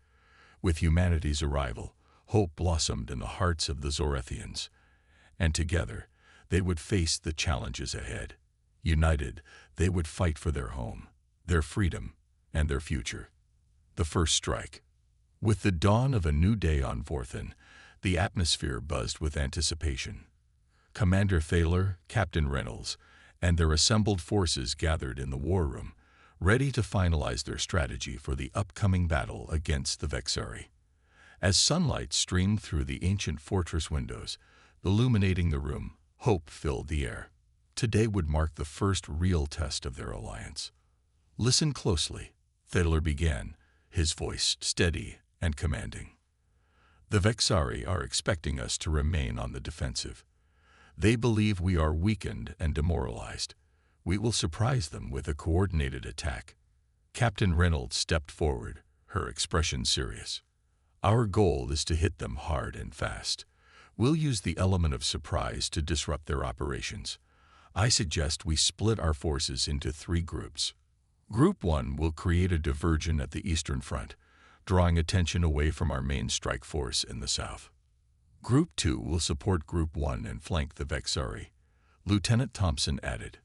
With humanity's arrival, hope blossomed in the hearts of the Zorathians, and together they would face the challenges ahead. United, they would fight for their home, their freedom, and their future. The first strike. With the dawn of a new day on Vorthen, the atmosphere buzzed with anticipation. Commander Thaler, Captain Reynolds, and their assembled forces gathered in the war room, ready to finalize their strategy for the upcoming battle against the Vexari. As sunlight streamed through the ancient fortress windows, illuminating the room, hope filled the air. Today would mark the first real test of their alliance. "Listen closely," Thaler began, his voice steady and commanding. "The Vexari are expecting us to remain on the defensive. They believe we are weakened and demoralized. We will surprise them with a coordinated attack." Captain Reynolds stepped forward, her expression serious. "Our goal is to hit them hard and fast. We'll use the element of surprise to disrupt their operations. I suggest we split our forces into 3 groups. Group 1 will create a diversion at the Eastern Front, drawing attention away from our main strike force in the south. Group 2 will support Group 1 and flank the Vexari," Lieutenant Thompson added.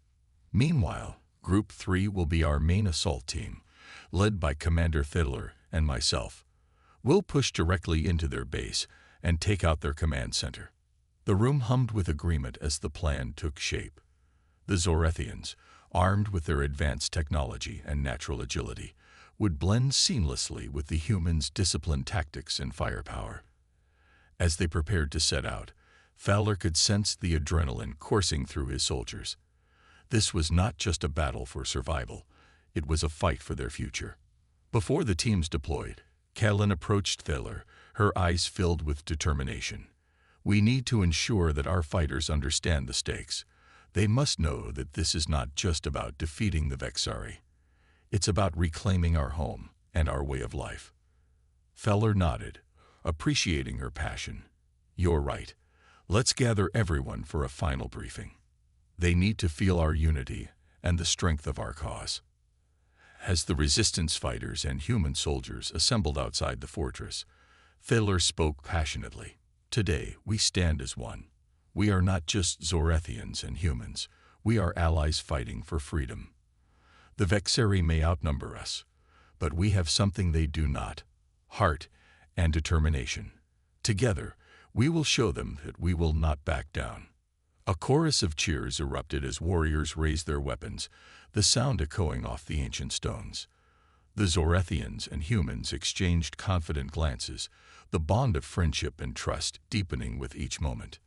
"Meanwhile, Group 3 will be our main assault team, led by Commander Fiddler and myself. We'll push directly into their base and take out their command center." The room hummed with agreement as the plan took shape. The Zorathians, armed with their advanced technology and natural agility, would blend seamlessly with the humans' disciplined tactics and firepower. As they prepared to set out, Fowler could sense the adrenaline coursing through his soldiers. This was not just a battle for survival, it was a fight for their future. Before the teams deployed, Kellen approached Thaler, her eyes filled with determination. We need to ensure that our fighters understand the stakes. They must know that this is not just about defeating the Vexari. It's about reclaiming our home and our way of life. Feller nodded, appreciating her passion. You're right. Let's gather everyone for a final briefing. They need to feel our unity and the strength of our cause. As the resistance fighters and human soldiers assembled outside the fortress, Feller spoke passionately. Today, we stand as one. We are not just Zorethians and humans. We are allies fighting for freedom. The Vexari may outnumber us, but we have something they do not: heart and determination. Together, we will show them that we will not back down. A chorus of cheers erupted as warriors raised their weapons, the sound echoing off the ancient stones. The Zorethians and humans exchanged confident glances, the bond of friendship and trust deepening with each moment.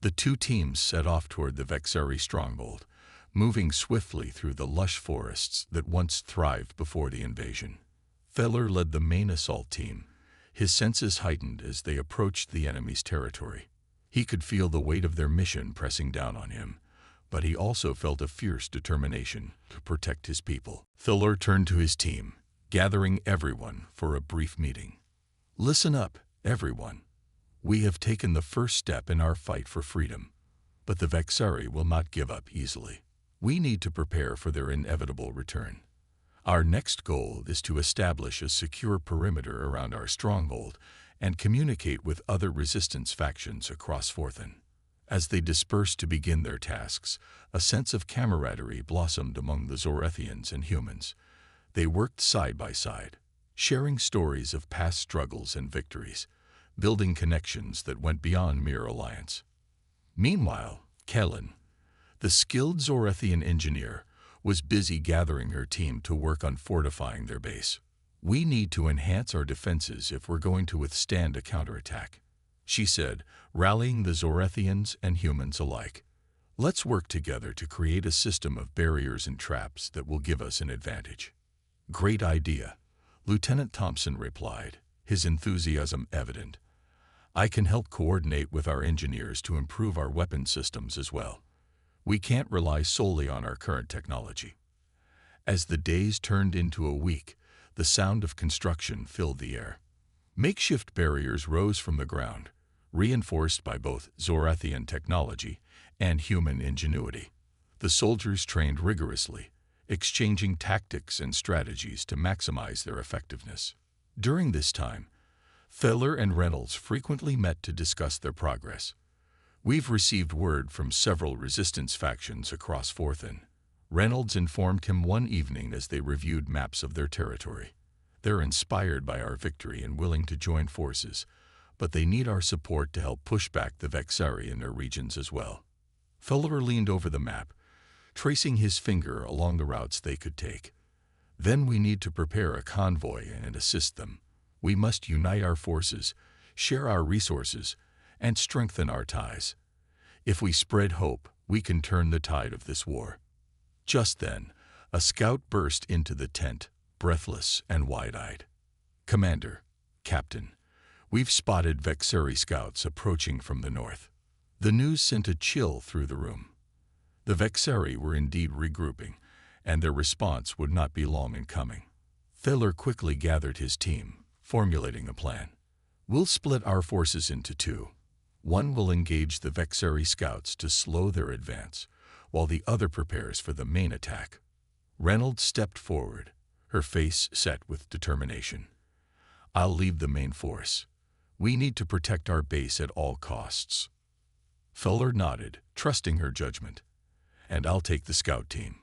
The two teams set off toward the Vexari stronghold, moving swiftly through the lush forests that once thrived before the invasion. Feller led the main assault team, his senses heightened as they approached the enemy's territory. He could feel the weight of their mission pressing down on him, but he also felt a fierce determination to protect his people. Feller turned to his team, gathering everyone for a brief meeting. Listen up, everyone. We have taken the first step in our fight for freedom, but the Vexari will not give up easily. We need to prepare for their inevitable return. Our next goal is to establish a secure perimeter around our stronghold and communicate with other resistance factions across Forthen. As they dispersed to begin their tasks, a sense of camaraderie blossomed among the Zorethians and humans. They worked side by side, sharing stories of past struggles and victories, building connections that went beyond mere alliance. Meanwhile, Kellen, the skilled Zorethian engineer, was busy gathering her team to work on fortifying their base. We need to enhance our defenses if we're going to withstand a counterattack, she said, rallying the Zorethians and humans alike. Let's work together to create a system of barriers and traps that will give us an advantage. Great idea, Lieutenant Thompson replied, his enthusiasm evident. I can help coordinate with our engineers to improve our weapon systems as well. We can't rely solely on our current technology. As the days turned into a week, the sound of construction filled the air. Makeshift barriers rose from the ground, reinforced by both Zorethian technology and human ingenuity. The soldiers trained rigorously, exchanging tactics and strategies to maximize their effectiveness. During this time, Feller and Reynolds frequently met to discuss their progress. We've received word from several resistance factions across Forthen. Reynolds informed him one evening as they reviewed maps of their territory. They're inspired by our victory and willing to join forces, but they need our support to help push back the Vexari in their regions as well. Feller leaned over the map, tracing his finger along the routes they could take. Then we need to prepare a convoy and assist them. We must unite our forces, share our resources, and strengthen our ties. If we spread hope, we can turn the tide of this war. Just then, a scout burst into the tent, breathless and wide-eyed. Commander, Captain, we've spotted Vexari scouts approaching from the north. The news sent a chill through the room. The Vexari were indeed regrouping, and their response would not be long in coming. Feller quickly gathered his team, formulating a plan. We'll split our forces into two. One will engage the Vexari scouts to slow their advance, while the other prepares for the main attack. Reynolds stepped forward, her face set with determination. I'll lead the main force. We need to protect our base at all costs. Feller nodded, trusting her judgment. And I'll take the scout team.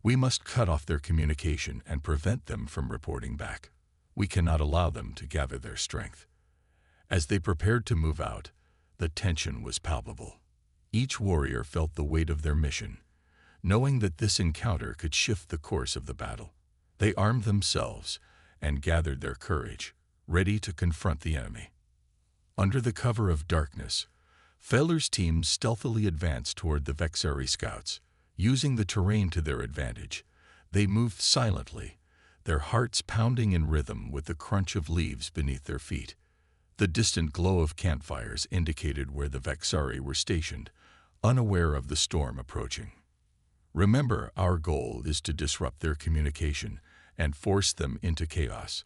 We must cut off their communication and prevent them from reporting back. We cannot allow them to gather their strength. As they prepared to move out, the tension was palpable. Each warrior felt the weight of their mission, knowing that this encounter could shift the course of the battle. They armed themselves and gathered their courage, ready to confront the enemy. Under the cover of darkness, Feller's team stealthily advanced toward the Vexari scouts, Using the terrain to their advantage, they moved silently, their hearts pounding in rhythm with the crunch of leaves beneath their feet. The distant glow of campfires indicated where the Vexari were stationed, unaware of the storm approaching. Remember, our goal is to disrupt their communication and force them into chaos.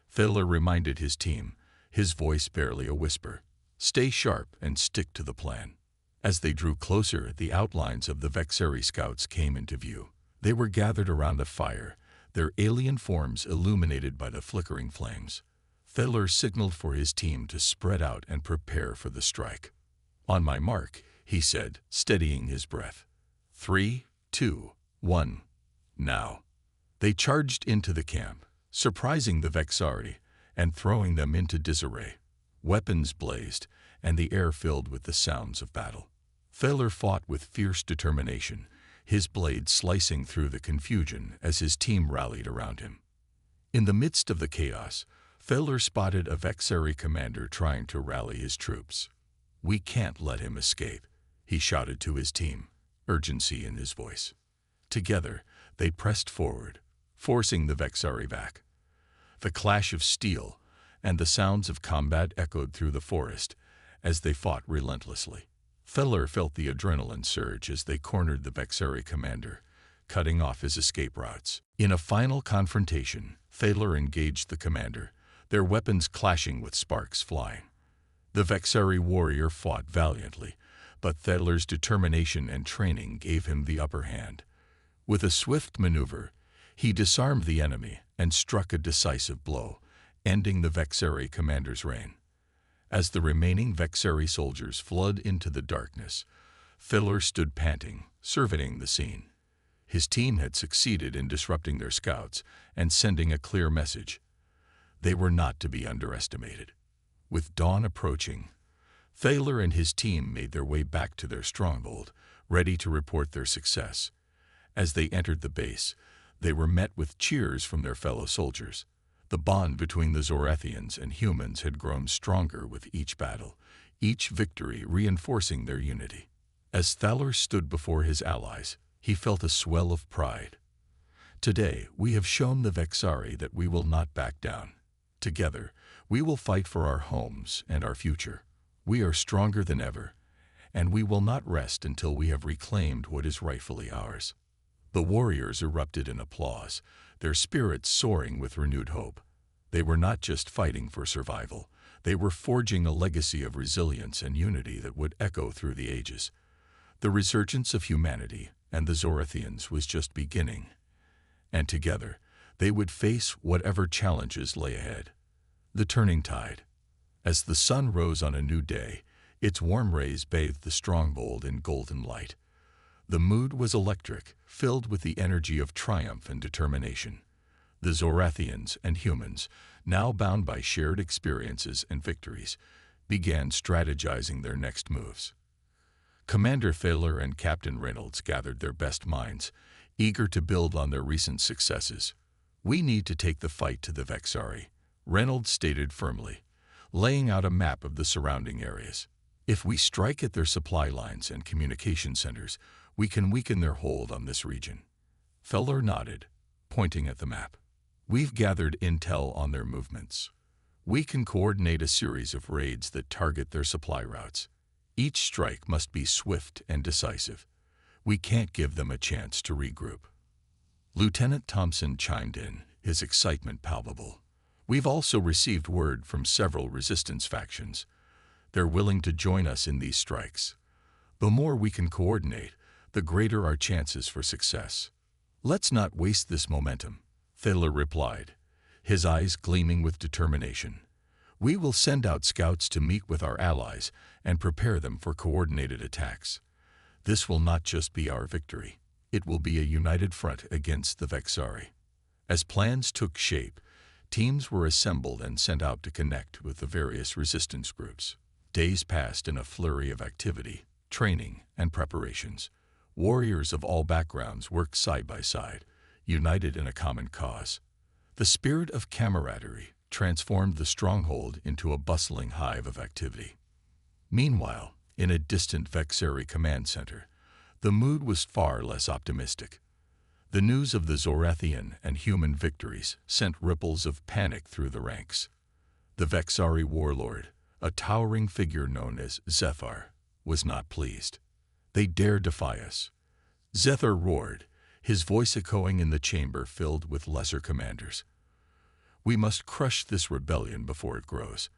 Fiddler reminded his team, his voice barely a whisper. Stay sharp and stick to the plan. As they drew closer, the outlines of the Vexari scouts came into view. They were gathered around a fire, their alien forms illuminated by the flickering flames. Fiddler signaled for his team to spread out and prepare for the strike. On my mark, he said, steadying his breath. 3, 2, 1, now. They charged into the camp, surprising the Vexari and throwing them into disarray. Weapons blazed, and the air filled with the sounds of battle. Fiddler fought with fierce determination, his blade slicing through the confusion as his team rallied around him. In the midst of the chaos, Fiddler spotted a Vexari commander trying to rally his troops. We can't let him escape, he shouted to his team, urgency in his voice. Together, they pressed forward, forcing the Vexari back. The clash of steel and the sounds of combat echoed through the forest as they fought relentlessly. Fiddler felt the adrenaline surge as they cornered the Vexari commander, cutting off his escape routes. In a final confrontation, Fiddler engaged the commander, their weapons clashing with sparks flying. The Vexari warrior fought valiantly, but Fiddler's determination and training gave him the upper hand. With a swift maneuver, he disarmed the enemy and struck a decisive blow, ending the Vexari commander's reign. As the remaining Vexari soldiers flooded into the darkness, Fiddler stood panting, surveying the scene. His team had succeeded in disrupting their scouts and sending a clear message. They were not to be underestimated. With dawn approaching, Fiddler and his team made their way back to their stronghold, ready to report their success. As they entered the base, they were met with cheers from their fellow soldiers. The bond between the Zorathians and humans had grown stronger with each battle, each victory reinforcing their unity. As Thaler stood before his allies, he felt a swell of pride. Today, we have shown the Vexari that we will not back down. Together, we will fight for our homes and our future. We are stronger than ever, and we will not rest until we have reclaimed what is rightfully ours. The warriors erupted in applause, their spirits soaring with renewed hope. They were not just fighting for survival, they were forging a legacy of resilience and unity that would echo through the ages. The resurgence of humanity and the Zorathians was just beginning, and together they would face whatever challenges lay ahead. The turning tide. As the sun rose on a new day, its warm rays bathed the stronghold in golden light. The mood was electric, filled with the energy of triumph and determination. The Zorathians and humans, now bound by shared experiences and victories, began strategizing their next moves. Commander Fiddler and Captain Reynolds gathered their best minds, eager to build on their recent successes. We need to take the fight to the Vexari, Reynolds stated firmly, laying out a map of the surrounding areas. If we strike at their supply lines and communication centers, we can weaken their hold on this region. Fiddler nodded, pointing at the map. We've gathered intel on their movements. We can coordinate a series of raids that target their supply routes. Each strike must be swift and decisive. We can't give them a chance to regroup. Lieutenant Thompson chimed in, his excitement palpable. We've also received word from several resistance factions. They're willing to join us in these strikes. The more we can coordinate, the greater our chances for success. Let's not waste this momentum, Fiddler replied, his eyes gleaming with determination. We will send out scouts to meet with our allies and prepare them for coordinated attacks. This will not just be our victory. It will be a united front against the Vexari. As plans took shape, teams were assembled and sent out to connect with the various resistance groups. Days passed in a flurry of activity, training, and preparations. Warriors of all backgrounds worked side by side, united in a common cause. The spirit of camaraderie transformed the stronghold into a bustling hive of activity. Meanwhile, in a distant Vexari command center, The mood was far less optimistic. The news of the Zorathian and human victories sent ripples of panic through the ranks. The Vexari warlord, a towering figure known as Zethar, was not pleased. They dare defy us. Zethar roared, his voice echoing in the chamber filled with lesser commanders. We must crush this rebellion before it grows.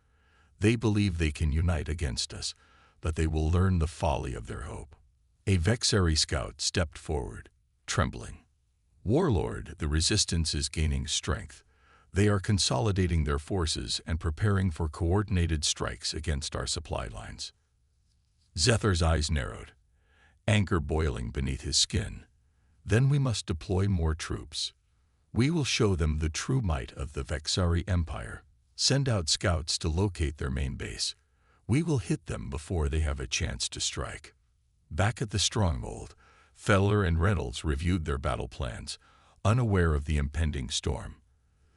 They believe they can unite against us, but they will learn the folly of their hope. A Vexari scout stepped forward, trembling. Warlord, the resistance is gaining strength. They are consolidating their forces and preparing for coordinated strikes against our supply lines. Zethar's eyes narrowed, anger boiling beneath his skin. Then we must deploy more troops. We will show them the true might of the Vexari Empire. Send out scouts to locate their main base. We will hit them before they have a chance to strike. Back at the stronghold, Feller and Reynolds reviewed their battle plans, unaware of the impending storm.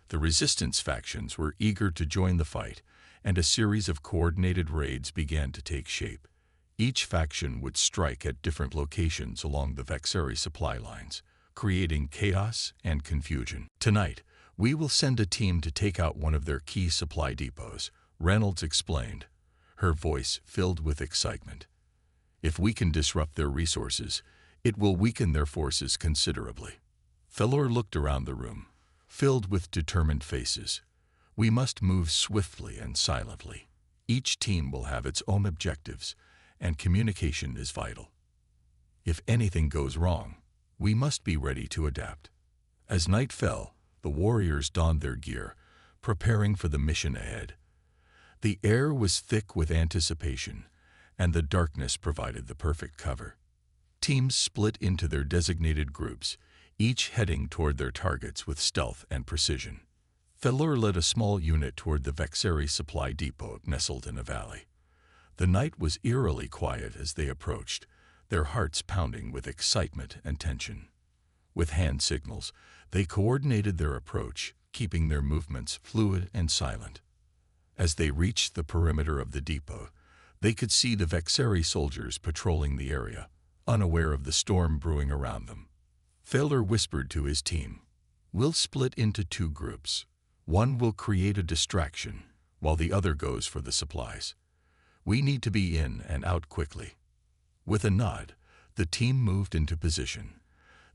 The resistance factions were eager to join the fight, and a series of coordinated raids began to take shape. Each faction would strike at different locations along the Vexari supply lines, creating chaos and confusion. Tonight, we will send a team to take out one of their key supply depots, Reynolds explained, her voice filled with excitement. If we can disrupt their resources, it will weaken their forces considerably. Feller looked around the room, filled with determined faces. We must move swiftly and silently. Each team will have its own objectives, and communication is vital. If anything goes wrong, we must be ready to adapt. As night fell, the warriors donned their gear, preparing for the mission ahead. The air was thick with anticipation, and the darkness provided the perfect cover. Teams split into their designated groups, each heading toward their targets with stealth and precision. Feller led a small unit toward the Vexari supply depot nestled in a valley. The night was eerily quiet as they approached, their hearts pounding with excitement and tension. With hand signals, they coordinated their approach, keeping their movements fluid and silent. As they reached the perimeter of the depot, they could see the Vexari soldiers patrolling the area, unaware of the storm brewing around them. Feller whispered to his team, "We'll split into two groups. One will create a distraction, while the other goes for the supplies. We need to be in and out quickly." With a nod, the team moved into position.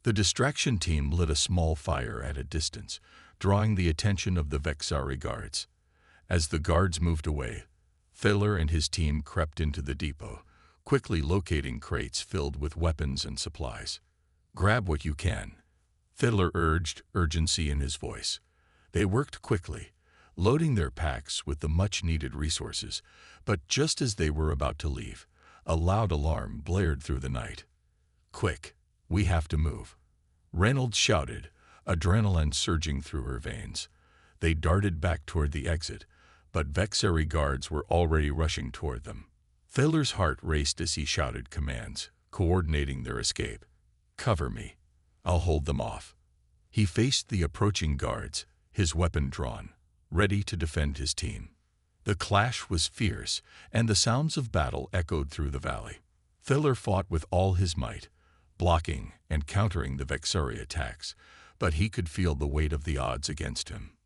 The distraction team lit a small fire at a distance, drawing the attention of the Vexari guards. As the guards moved away, Feller and his team crept into the depot, quickly locating crates filled with weapons and supplies. "Grab what you can," Feller urged, urgency in his voice. They worked quickly, loading their packs with the much-needed resources, but just as they were about to leave, a loud alarm blared through the night. "Quick, we have to move," Reynolds shouted, adrenaline surging through her veins. They darted back toward the exit, but Vexari guards were already rushing toward them. Feller's heart raced as he shouted commands, coordinating their escape. "Cover me. I'll hold them off." He faced the approaching guards, his weapon drawn, ready to defend his team. The clash was fierce, and the sounds of battle echoed through the valley. Feller fought with all his might, blocking and countering the Vexari attacks, but he could feel the weight of the odds against him.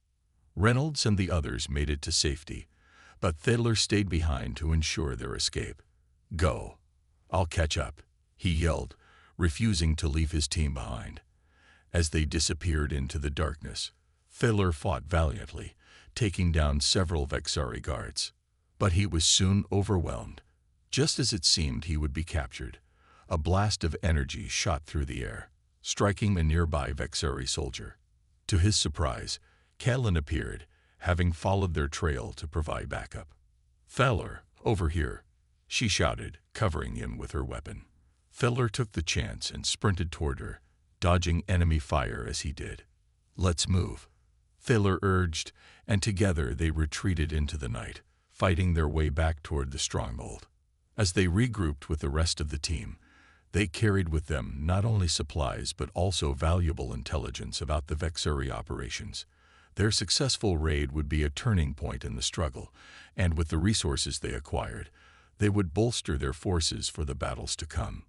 Reynolds and the others made it to safety, but Feller stayed behind to ensure their escape. "Go. I'll catch up," he yelled, refusing to leave his team behind. As they disappeared into the darkness, Feller fought valiantly, taking down several Vexari guards. But he was soon overwhelmed. Just as it seemed he would be captured, a blast of energy shot through the air, striking a nearby Vexari soldier. To his surprise, Callan appeared, having followed their trail to provide backup. "Feller, over here," she shouted, covering him with her weapon. Feller took the chance and sprinted toward her, dodging enemy fire as he did. "Let's move," Feller urged, and together they retreated into the night, fighting their way back toward the stronghold. As they regrouped with the rest of the team, they carried with them not only supplies but also valuable intelligence about the Vexari operations. Their successful raid would be a turning point in the struggle, and with the resources they acquired, they would bolster their forces for the battles to come.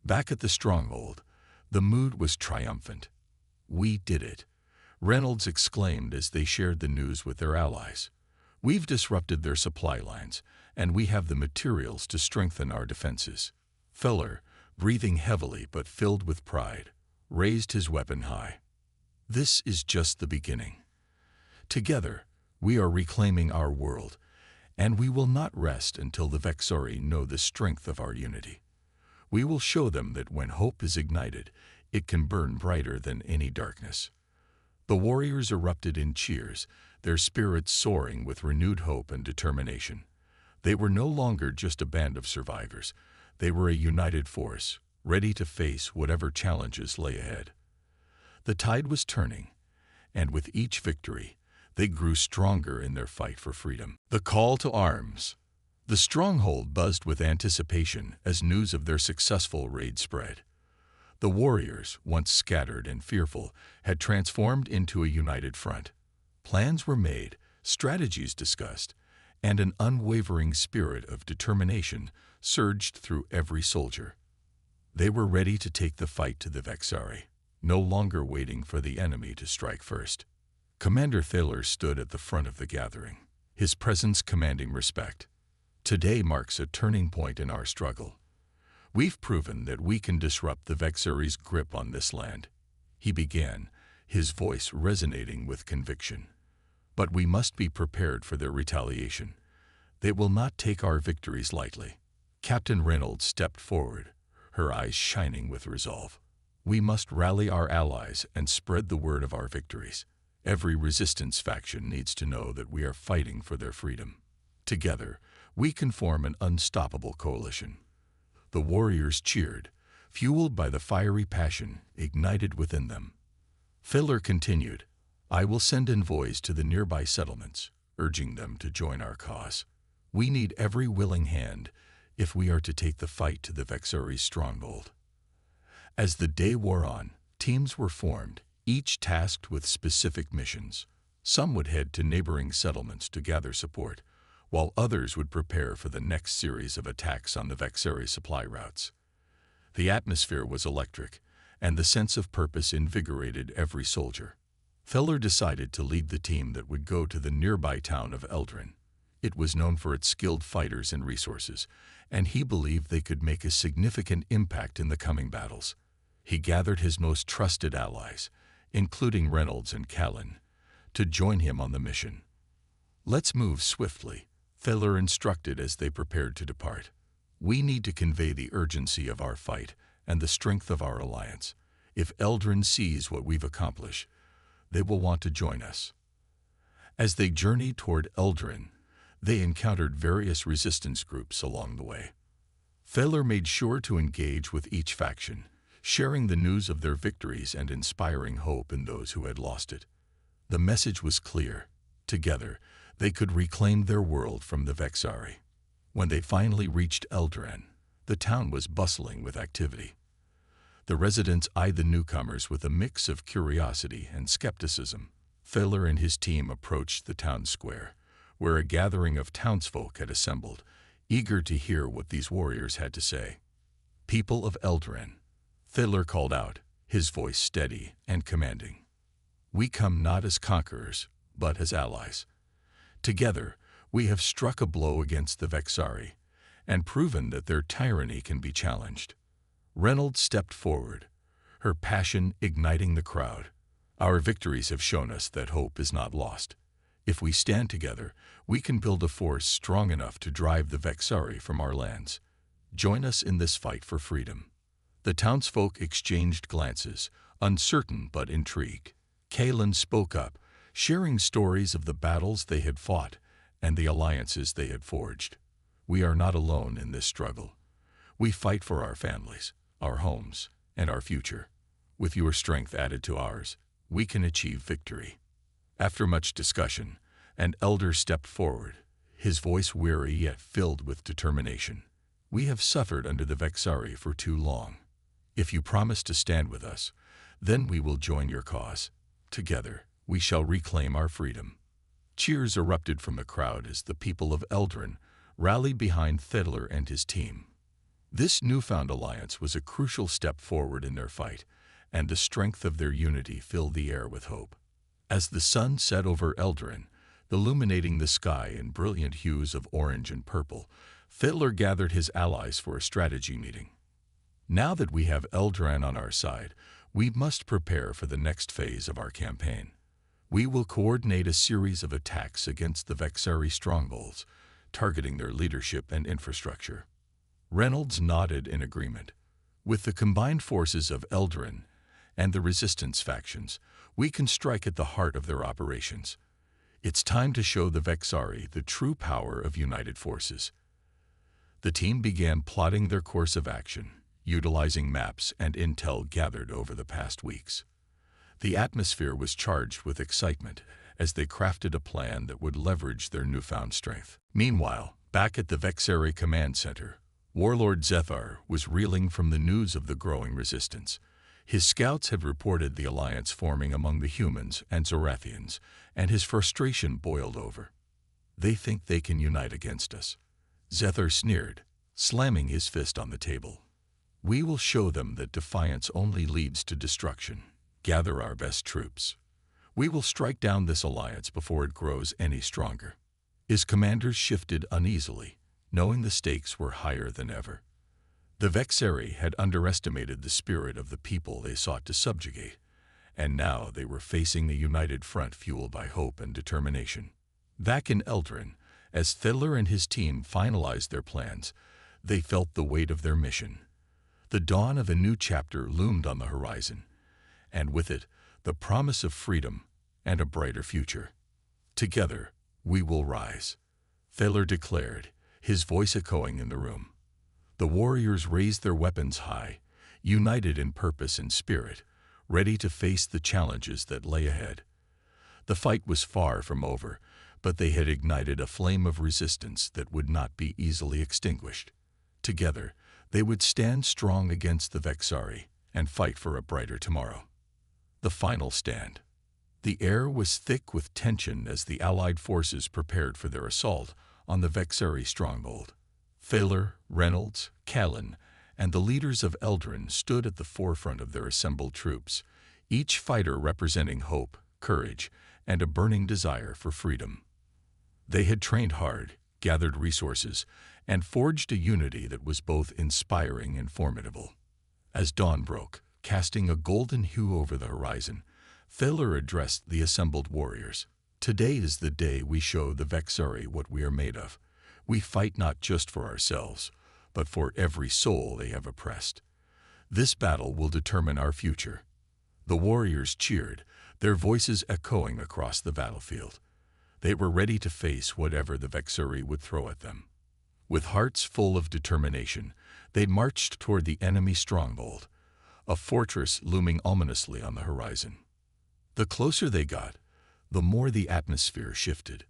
Back at the stronghold, the mood was triumphant. "We did it," Reynolds exclaimed as they shared the news with their allies. "We've disrupted their supply lines, and we have the materials to strengthen our defenses." Feller, breathing heavily but filled with pride, raised his weapon high. "This is just the beginning. Together, we are reclaiming our world, and we will not rest until the Vexari know the strength of our unity. We will show them that when hope is ignited, it can burn brighter than any darkness." The warriors erupted in cheers, their spirits soaring with renewed hope and determination. They were no longer just a band of survivors. They were a united force, ready to face whatever challenges lay ahead. The tide was turning, and with each victory, they grew stronger in their fight for freedom. The call to arms. The stronghold buzzed with anticipation as news of their successful raid spread. The warriors, once scattered and fearful, had transformed into a united front. Plans were made, strategies discussed, and an unwavering spirit of determination surged through every soldier. They were ready to take the fight to the Vexari, no longer waiting for the enemy to strike first. Commander Thaler stood at the front of the gathering, his presence commanding respect. "Today marks a turning point in our struggle. We've proven that we can disrupt the Vexari's grip on this land," he began, his voice resonating with conviction. "But we must be prepared for their retaliation. They will not take our victories lightly." Captain Reynolds stepped forward, her eyes shining with resolve. "We must rally our allies and spread the word of our victories. Every resistance faction needs to know that we are fighting for their freedom. Together, we can form an unstoppable coalition." The warriors cheered, fueled by the fiery passion ignited within them. Filler continued, "I will send envoys to the nearby settlements, urging them to join our cause. We need every willing hand if we are to take the fight to the Vexari's stronghold." As the day wore on, teams were formed, each tasked with specific missions. Some would head to neighboring settlements to gather support, while others would prepare for the next series of attacks on the Vexari supply routes. The atmosphere was electric, and the sense of purpose invigorated every soldier. Feller decided to lead the team that would go to the nearby town of Eldrin. It was known for its skilled fighters and resources, and he believed they could make a significant impact in the coming battles. He gathered his most trusted allies, including Reynolds and Callan, to join him on the mission. "Let's move swiftly," Feller instructed as they prepared to depart. "We need to convey the urgency of our fight and the strength of our alliance. If Eldrin sees what we've accomplished, they will want to join us." As they journeyed toward Eldrin, they encountered various resistance groups along the way. Feller made sure to engage with each faction, sharing the news of their victories and inspiring hope in those who had lost it. The message was clear. Together, they could reclaim their world from the Vexari. When they finally reached Eldrin, the town was bustling with activity. The residents eyed the newcomers with a mix of curiosity and skepticism. Feller and his team approached the town square, where a gathering of townsfolk had assembled, eager to hear what these warriors had to say. "People of Eldrin," Feller called out, his voice steady and commanding. "We come not as conquerors, but as allies. Together, we have struck a blow against the Vexari and proven that their tyranny can be challenged." Reynolds stepped forward, her passion igniting the crowd. "Our victories have shown us that hope is not lost. If we stand together, we can build a force strong enough to drive the Vexari from our lands. Join us in this fight for freedom." The townsfolk exchanged glances, uncertain but intrigued. Kalen spoke up, sharing stories of the battles they had fought and the alliances they had forged. "We are not alone in this struggle. We fight for our families, our homes, and our future. With your strength added to ours, we can achieve victory." After much discussion, an elder stepped forward, his voice weary yet filled with determination. "We have suffered under the Vexari for too long. If you promise to stand with us, then we will join your cause. Together, we shall reclaim our freedom." Cheers erupted from the crowd as the people of Eldrin rallied behind Thedler and his team. This newfound alliance was a crucial step forward in their fight, and the strength of their unity filled the air with hope. As the sun set over Eldarin, illuminating the sky in brilliant hues of orange and purple, Fiddler gathered his allies for a strategy meeting. Now that we have Eldarin on our side, we must prepare for the next phase of our campaign. We will coordinate a series of attacks against the Vexari strongholds, targeting their leadership and infrastructure. Reynolds nodded in agreement. With the combined forces of Eldarin and the Resistance factions, we can strike at the heart of their operations. It's time to show the Vexari the true power of united forces. The team began plotting their course of action, utilizing maps and intel gathered over the past weeks. The atmosphere was charged with excitement as they crafted a plan that would leverage their newfound strength. Meanwhile, back at the Vexari Command Center, Warlord Zethar was reeling from the news of the growing resistance. His scouts had reported the alliance forming among the humans and Zorathians, and his frustration boiled over. They think they can unite against us. Zethar sneered, slamming his fist on the table. We will show them that defiance only leads to destruction. Gather our best troops. We will strike down this alliance before it grows any stronger. His commanders shifted uneasily, knowing the stakes were higher than ever. The Vexari had underestimated the spirit of the people they sought to subjugate, and now they were facing a united front fueled by hope and determination. Back in Eldarin, as Fiddler and his team finalized their plans, they felt the weight of their mission. The dawn of a new chapter loomed on the horizon, and with it, the promise of freedom and a brighter future. Together, we will rise, Fiddler declared, his voice echoing in the room. The warriors raised their weapons high, united in purpose and spirit, ready to face the challenges that lay ahead. The fight was far from over, but they had ignited a flame of resistance that would not be easily extinguished. Together, they would stand strong against the Vexari and fight for a brighter tomorrow. The final stand. The air was thick with tension as the Allied forces prepared for their assault on the Vexari stronghold. Fiddler, Reynolds, Callan, and the leaders of Eldarin stood at the forefront of their assembled troops, each fighter representing hope, courage, and a burning desire for freedom. They had trained hard, gathered resources, and forged a unity that was both inspiring and formidable. As dawn broke, casting a golden hue over the horizon, Fiddler addressed the assembled warriors. Today is the day we show the Vexari what we are made of. We fight not just for ourselves, but for every soul they have oppressed. This battle will determine our future. The warriors cheered, their voices echoing across the battlefield. They were ready to face whatever the Vexari would throw at them. With hearts full of determination, they marched toward the enemy stronghold, a fortress looming ominously on the horizon. The closer they got, the more the atmosphere shifted.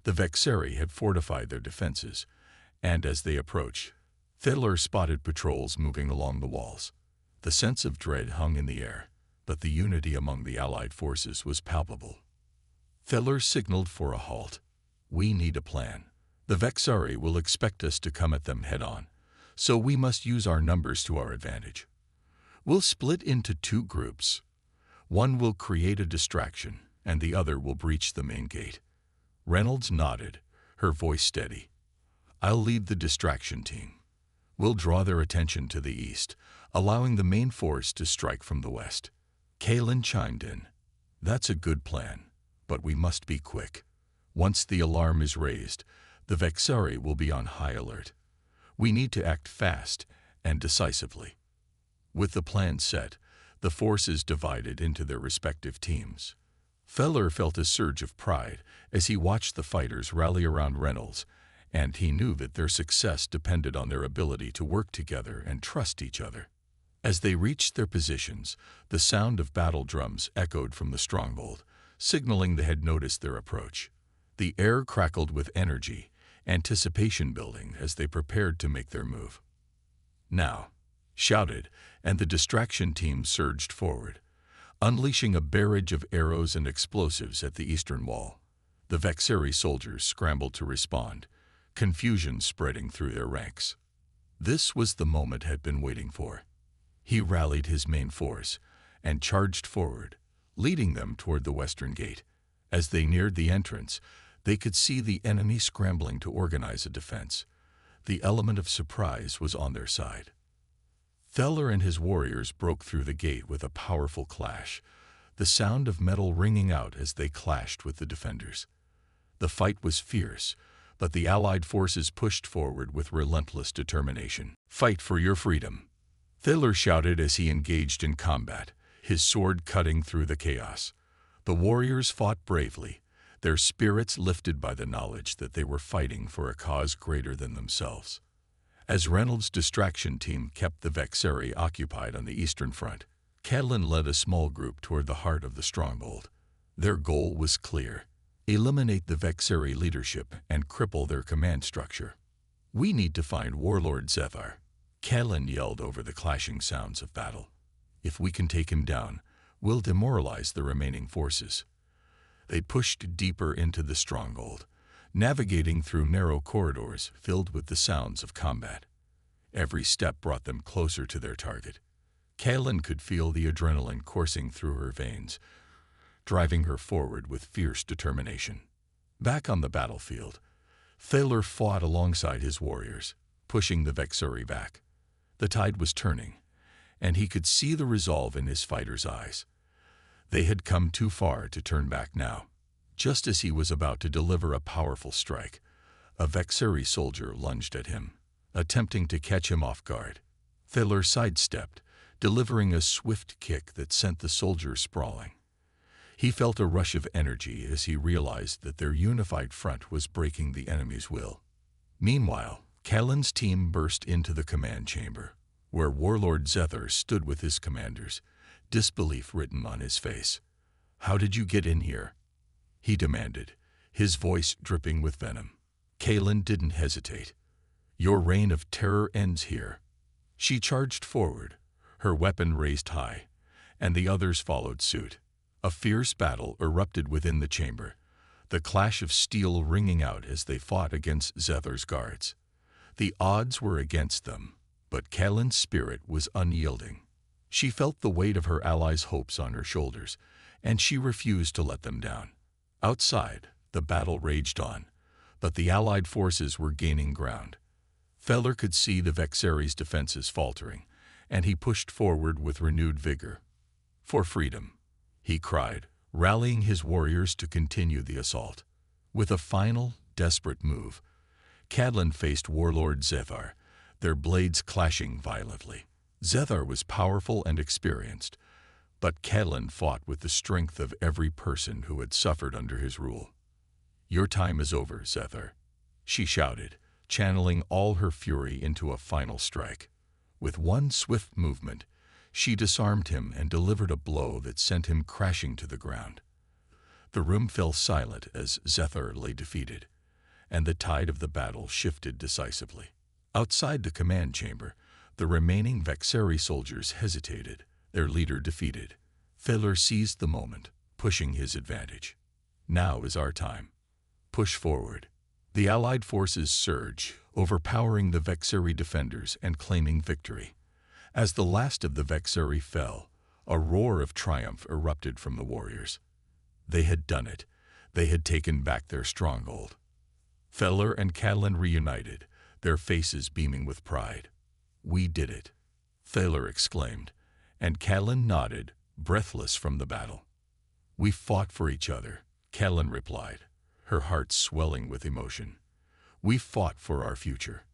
The Vexari had fortified their defenses, and as they approached, Fiddler spotted patrols moving along the walls. The sense of dread hung in the air, but the unity among the Allied forces was palpable. Fiddler signaled for a halt. We need a plan. The Vexari will expect us to come at them head-on, so we must use our numbers to our advantage. We'll split into two groups. One will create a distraction, and the other will breach the main gate. Reynolds nodded, her voice steady. I'll lead the distraction team. We'll draw their attention to the east, allowing the main force to strike from the west. Kalen chimed in. That's a good plan, but we must be quick. Once the alarm is raised, the Vexari will be on high alert. We need to act fast and decisively. With the plan set, the forces divided into their respective teams. Feller felt a surge of pride as he watched the fighters rally around Reynolds, and he knew that their success depended on their ability to work together and trust each other. As they reached their positions, the sound of battle drums echoed from the stronghold, signaling they had noticed their approach. The air crackled with energy, anticipation building as they prepared to make their move. Now, shouted, and the distraction team surged forward, unleashing a barrage of arrows and explosives at the eastern wall. The Vexari soldiers scrambled to respond, confusion spreading through their ranks. This was the moment had been waiting for. He rallied his main force and charged forward, leading them toward the western gate. As they neared the entrance, they could see the enemy scrambling to organize a defense. The element of surprise was on their side. Theller and his warriors broke through the gate with a powerful clash, the sound of metal ringing out as they clashed with the defenders. The fight was fierce, but the Allied forces pushed forward with relentless determination. "Fight for your freedom," Theller shouted as he engaged in combat, his sword cutting through the chaos. The warriors fought bravely, their spirits lifted by the knowledge that they were fighting for a cause greater than themselves. As Reynolds' distraction team kept the Vexeri occupied on the eastern front, Catelyn led a small group toward the heart of the stronghold. Their goal was clear: eliminate the Vexeri leadership and cripple their command structure. "We need to find Warlord Zethar," Catelyn yelled over the clashing sounds of battle. "If we can take him down, we'll demoralize the remaining forces." They pushed deeper into the stronghold, navigating through narrow corridors filled with the sounds of combat. Every step brought them closer to their target. Catelyn could feel the adrenaline coursing through her veins, driving her forward with fierce determination. Back on the battlefield, Theller fought alongside his warriors, pushing the Vexeri back. The tide was turning, and he could see the resolve in his fighters' eyes. They had come too far to turn back now. Just as he was about to deliver a powerful strike, a Vexeri soldier lunged at him, attempting to catch him off guard. Theller sidestepped, delivering a swift kick that sent the soldier sprawling. He felt a rush of energy as he realized that their unified front was breaking the enemy's will. Meanwhile, Catelyn's team burst into the command chamber, where Warlord Zethar stood with his commanders, disbelief written on his face. "How did you get in here?" he demanded, his voice dripping with venom. Catelyn didn't hesitate. "Your reign of terror ends here." She charged forward, her weapon raised high, and the others followed suit. A fierce battle erupted within the chamber, the clash of steel ringing out as they fought against Zethar's guards. The odds were against them, but Catelyn's spirit was unyielding. She felt the weight of her allies' hopes on her shoulders, and she refused to let them down. Outside, the battle raged on, but the Allied forces were gaining ground. Theller could see the Vexeri's defenses faltering, and he pushed forward with renewed vigor. "For freedom," he cried, rallying his warriors to continue the assault. With a final, desperate move, Catelyn faced Warlord Zethar, their blades clashing violently. Zethar was powerful and experienced, but Catelyn fought with the strength of every person who had suffered under his rule. "Your time is over, Zethar," she shouted, channeling all her fury into a final strike. With one swift movement, she disarmed him and delivered a blow that sent him crashing to the ground. The room fell silent as Zethar lay defeated, and the tide of the battle shifted decisively. Outside the command chamber, the remaining Vexeri soldiers hesitated, their leader defeated. Theller seized the moment, pushing his advantage. "Now is our time. Push forward." The Allied forces surged, overpowering the Vexeri defenders and claiming victory. As the last of the Vexeri fell, a roar of triumph erupted from the warriors. They had done it. They had taken back their stronghold. Theller and Catelyn reunited, their faces beaming with pride. "We did it," Theller exclaimed, and Catelyn nodded, breathless from the battle. "We fought for each other," Catelyn replied, her heart swelling with emotion. "We fought for our future."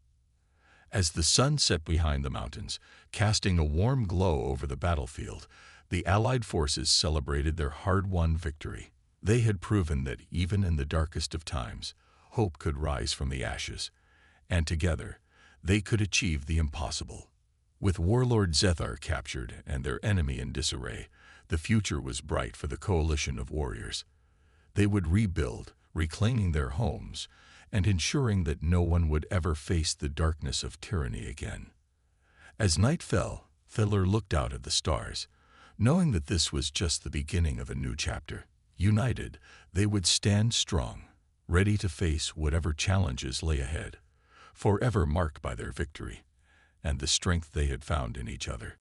As the sun set behind the mountains, casting a warm glow over the battlefield, the Allied forces celebrated their hard-won victory. They had proven that even in the darkest of times, hope could rise from the ashes, and together, they could achieve the impossible. With Warlord Zethar captured and their enemy in disarray, the future was bright for the coalition of warriors. They would rebuild, reclaiming their homes, and ensuring that no one would ever face the darkness of tyranny again. As night fell, Theller looked out at the stars, knowing that this was just the beginning of a new chapter. United, they would stand strong, ready to face whatever challenges lay ahead, forever marked by their victory. and the strength they had found in each other.